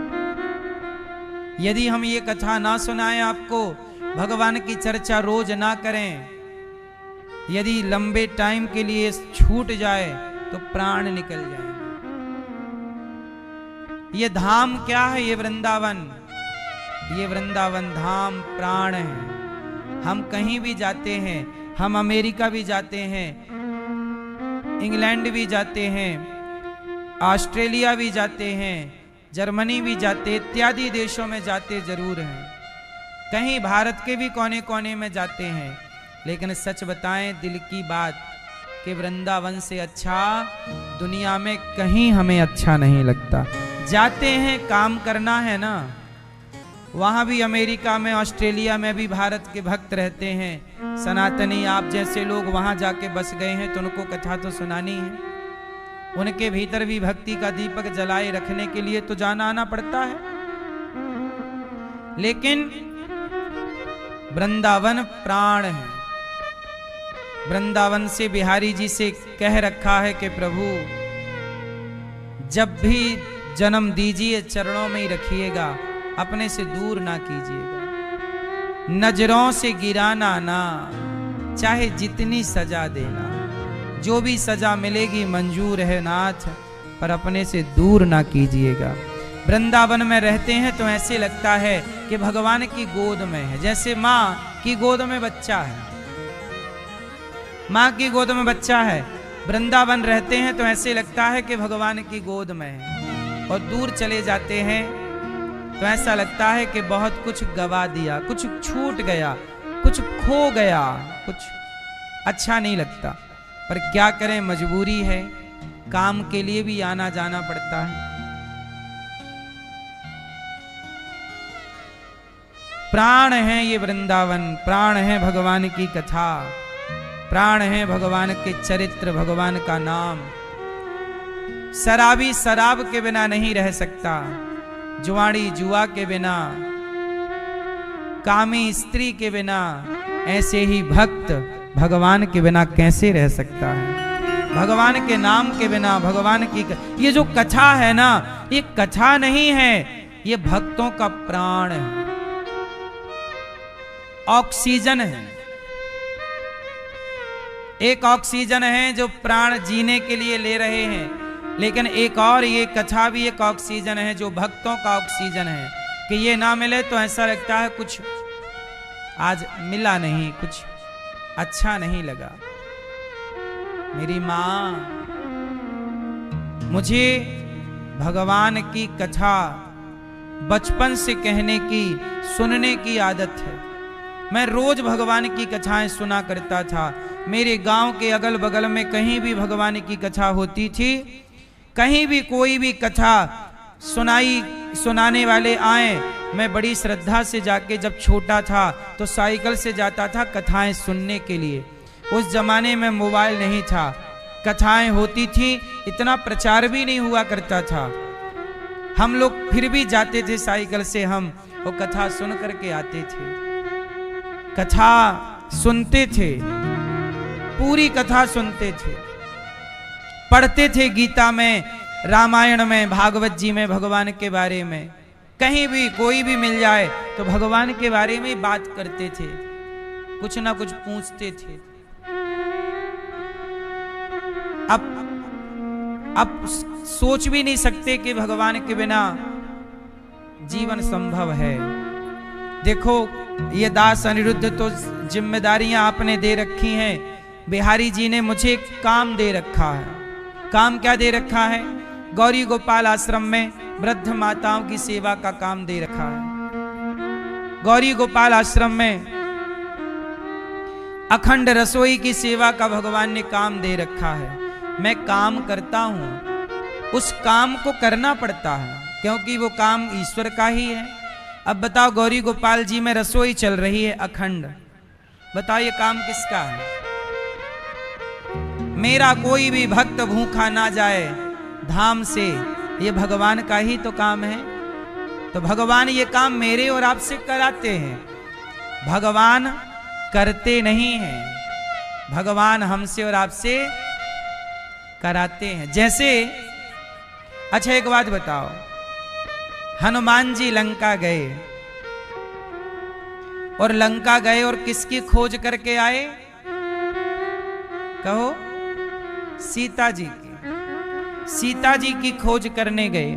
यदि हम ये कथा ना सुनाएं आपको, भगवान की चर्चा रोज ना करें, यदि लंबे टाइम के लिए छूट जाए तो प्राण निकल जाएंगे। ये धाम क्या है? ये वृंदावन, ये वृंदावन धाम प्राण है। हम कहीं भी जाते हैं, हम अमेरिका भी जाते हैं, इंग्लैंड भी जाते हैं, ऑस्ट्रेलिया भी जाते हैं, जर्मनी भी जाते, इत्यादि देशों में जाते जरूर हैं, कहीं भारत के भी कोने कोने में जाते हैं। लेकिन सच बताएं दिल की बात कि वृंदावन से अच्छा दुनिया में कहीं हमें अच्छा नहीं लगता। जाते हैं, काम करना है ना। वहां भी अमेरिका में, ऑस्ट्रेलिया में भी भारत के भक्त रहते हैं, सनातनी आप जैसे लोग वहां जाके बस गए हैं तो उनको कथा तो सुनानी है। उनके भीतर भी भक्ति का दीपक जलाए रखने के लिए तो जाना आना पड़ता है। लेकिन वृंदावन प्राण है। वृंदावन से बिहारी जी से कह रखा है कि प्रभु जब भी जन्म दीजिए चरणों में ही रखिएगा, अपने से दूर ना कीजिएगा, नजरों से गिराना ना, चाहे जितनी सजा देना, जो भी सजा मिलेगी मंजूर है नाथ, पर अपने से दूर ना कीजिएगा। वृंदावन में रहते हैं तो ऐसे लगता है कि भगवान की गोद में है, जैसे माँ की गोद में बच्चा है, माँ की गोद में बच्चा है। वृंदावन रहते हैं तो ऐसे लगता है कि भगवान की गोद में है, और दूर चले जाते हैं तो ऐसा लगता है कि बहुत कुछ गवा दिया, कुछ छूट गया, कुछ खो गया, कुछ अच्छा नहीं लगता। पर क्या करें, मजबूरी है, काम के लिए भी आना जाना पड़ता है। प्राण है ये वृंदावन, प्राण है भगवान की कथा, प्राण है भगवान के चरित्र, भगवान का नाम। शराबी शराब के बिना नहीं रह सकता, जुआड़ी जुआ के बिना, कामी स्त्री के बिना, ऐसे ही भक्त भगवान के बिना कैसे रह सकता है? भगवान के नाम के बिना, भगवान की ये जो कथा है ना, ये कथा नहीं है, ये भक्तों का प्राण है, ऑक्सीजन है। एक ऑक्सीजन है जो प्राण जीने के लिए ले रहे हैं, लेकिन एक और ये कथा भी एक ऑक्सीजन है जो भक्तों का ऑक्सीजन है कि ये ना मिले तो ऐसा लगता है कुछ आज मिला नहीं, कुछ अच्छा नहीं लगा। मेरी माँ, मुझे भगवान की कथा बचपन से कहने की, सुनने की आदत है। मैं रोज भगवान की कथाएं सुना करता था। मेरे गांव के अगल बगल में कहीं भी भगवान की कथा होती थी, कहीं भी कोई भी कथा सुनाने वाले आए, मैं बड़ी श्रद्धा से जाके, जब छोटा था तो साइकिल से जाता था कथाएं सुनने के लिए। उस जमाने में मोबाइल नहीं था, कथाएं होती थी, इतना प्रचार भी नहीं हुआ करता था। हम लोग फिर भी जाते थे साइकिल से, हम वो कथा सुन करके आते थे, कथा सुनते थे, पूरी कथा सुनते थे, पढ़ते थे गीता में, रामायण में, भागवत जी में भगवान के बारे में। कहीं भी कोई भी मिल जाए तो भगवान के बारे में बात करते थे, कुछ ना कुछ पूछते थे। अब सोच भी नहीं सकते कि भगवान के बिना जीवन संभव है। देखो, ये दास अनिरुद्ध तो जिम्मेदारियां आपने दे रखी हैं। बिहारी जी ने मुझे काम दे रखा है। काम क्या दे रखा है? गौरी गोपाल आश्रम में वृद्ध माताओं की सेवा का काम दे रखा है। गौरी गोपाल आश्रम में अखंड रसोई की सेवा का भगवान ने काम दे रखा है। मैं काम करता हूं, उस काम को करना पड़ता है क्योंकि वो काम ईश्वर का ही है। अब बताओ, गौरी गोपाल जी में रसोई चल रही है अखंड, बताओ ये काम किसका है? मेरा कोई भी भक्त भूखा ना जाए धाम से, ये भगवान का ही तो काम है। तो भगवान ये काम मेरे और आपसे कराते हैं, भगवान करते नहीं हैं, भगवान हमसे और आपसे कराते हैं। जैसे, अच्छा एक बात बताओ, हनुमान जी लंका गए और लंका गए और किसकी खोज करके आए? कहो, सीता जी की। सीता जी की खोज करने गए।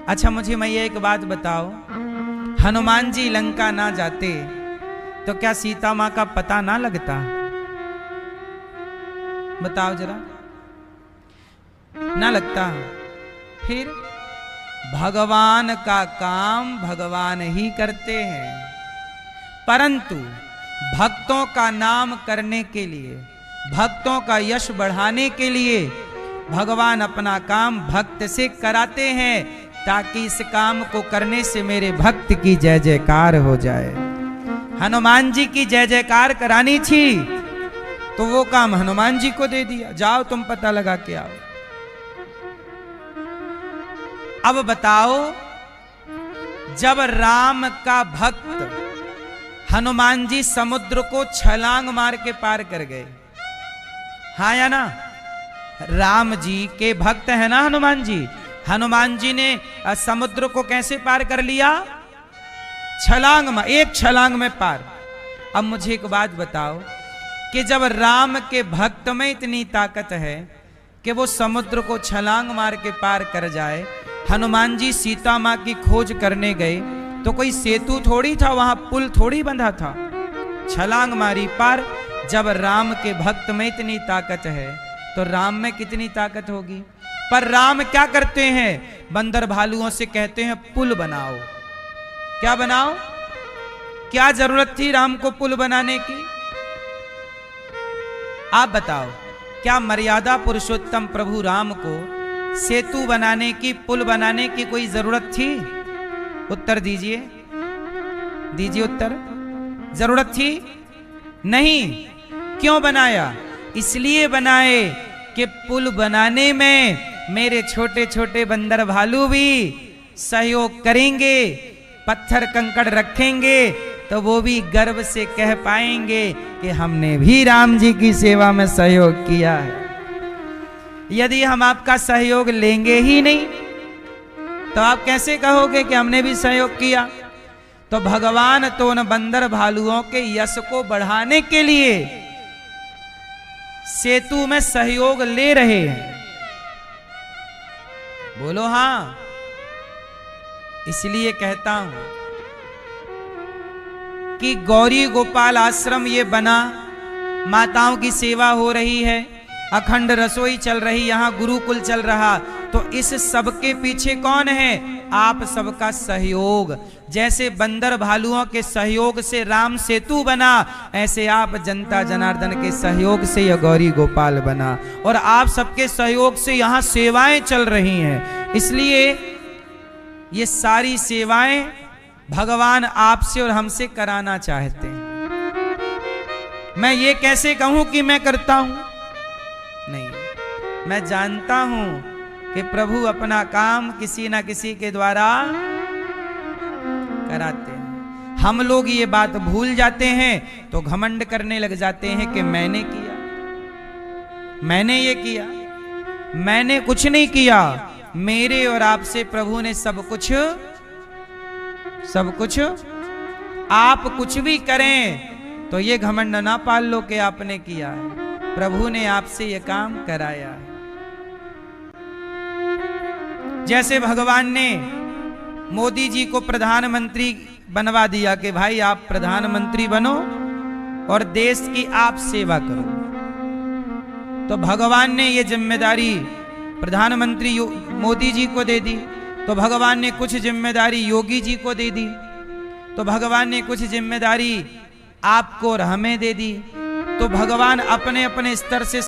अच्छा मुझे मैं ये एक बात बताओ, हनुमान जी लंका ना जाते तो क्या सीता मां का पता ना लगता? बताओ जरा, ना लगता? फिर भगवान का काम भगवान ही करते हैं, परंतु भक्तों का नाम करने के लिए, भक्तों का यश बढ़ाने के लिए भगवान अपना काम भक्त से कराते हैं, ताकि इस काम को करने से मेरे भक्त की जय जयकार हो जाए। हनुमान जी की जय जयकार करानी थी तो वो काम हनुमान जी को दे दिया, जाओ तुम पता लगा के आओ। अब बताओ, जब राम का भक्त हनुमान जी समुद्र को छलांग मार के पार कर गए, हाँ या ना? राम जी के भक्त है ना हनुमान जी। हनुमान जी ने समुद्र को कैसे पार कर लिया? छलांग मार, एक छलांग में पार। अब मुझे एक बात बताओ कि जब राम के भक्त में इतनी ताकत है कि वो समुद्र को छलांग मार के पार कर जाए, हनुमान जी सीता मां की खोज करने गए तो कोई सेतु थोड़ी था, वहां पुल थोड़ी बंधा था, छलांग मारी पार। जब राम के भक्त में इतनी ताकत है तो राम में कितनी ताकत होगी? पर राम क्या करते हैं? बंदर भालुओं से कहते हैं पुल बनाओ। क्या बनाओ? क्या जरूरत थी राम को पुल बनाने की? आप बताओ, क्या मर्यादा पुरुषोत्तम प्रभु राम को सेतु बनाने की, पुल बनाने की कोई जरूरत थी? उत्तर दीजिए, दीजिए उत्तर। जरूरत थी? नहीं। क्यों बनाया? इसलिए बनाए कि पुल बनाने में मेरे छोटे छोटे बंदर भालू भी सहयोग करेंगे, पत्थर कंकड़ रखेंगे तो वो भी गर्व से कह पाएंगे कि हमने भी राम जी की सेवा में सहयोग किया है। यदि हम आपका सहयोग लेंगे ही नहीं तो आप कैसे कहोगे कि हमने भी सहयोग किया? तो भगवान तो उन बंदर भालुओं के यश को बढ़ाने के लिए सेतु में सहयोग ले रहे हैं। बोलो हाँ। इसलिए कहता हूं कि गौरी गोपाल आश्रम ये बना, माताओं की सेवा हो रही है, अखंड रसोई चल रही, यहां गुरुकुल चल रहा, तो इस सब के पीछे कौन है? आप सबका सहयोग। जैसे बंदर भालुओं के सहयोग से राम सेतु बना, ऐसे आप जनता जनार्दन के सहयोग से यह गौरी गोपाल बना, और आप सबके सहयोग से यहां सेवाएं चल रही हैं। इसलिए ये सारी सेवाएं भगवान आपसे और हमसे कराना चाहते हैं। मैं ये कैसे कहूं कि मैं करता हूं? नहीं, मैं जानता हूं कि प्रभु अपना काम किसी ना किसी के द्वारा कराते हैं। हम लोग ये बात भूल जाते हैं तो घमंड करने लग जाते हैं कि मैंने किया, मैंने ये किया। मैंने कुछ नहीं किया, मेरे और आपसे प्रभु ने सब कुछ आप कुछ भी करें तो ये घमंड ना पाल लो कि आपने किया है, प्रभु ने आपसे ये काम कराया है। जैसे भगवान ने मोदी जी को प्रधानमंत्री बनवा दिया कि भाई आप प्रधानमंत्री बनो और देश की आप सेवा करो, तो भगवान ने ये जिम्मेदारी प्रधानमंत्री मोदी जी को दे दी, तो भगवान ने कुछ जिम्मेदारी योगी जी को दे दी, तो भगवान ने कुछ जिम्मेदारी आपको और हमें दे दी। तो भगवान अपने अपने स्तर से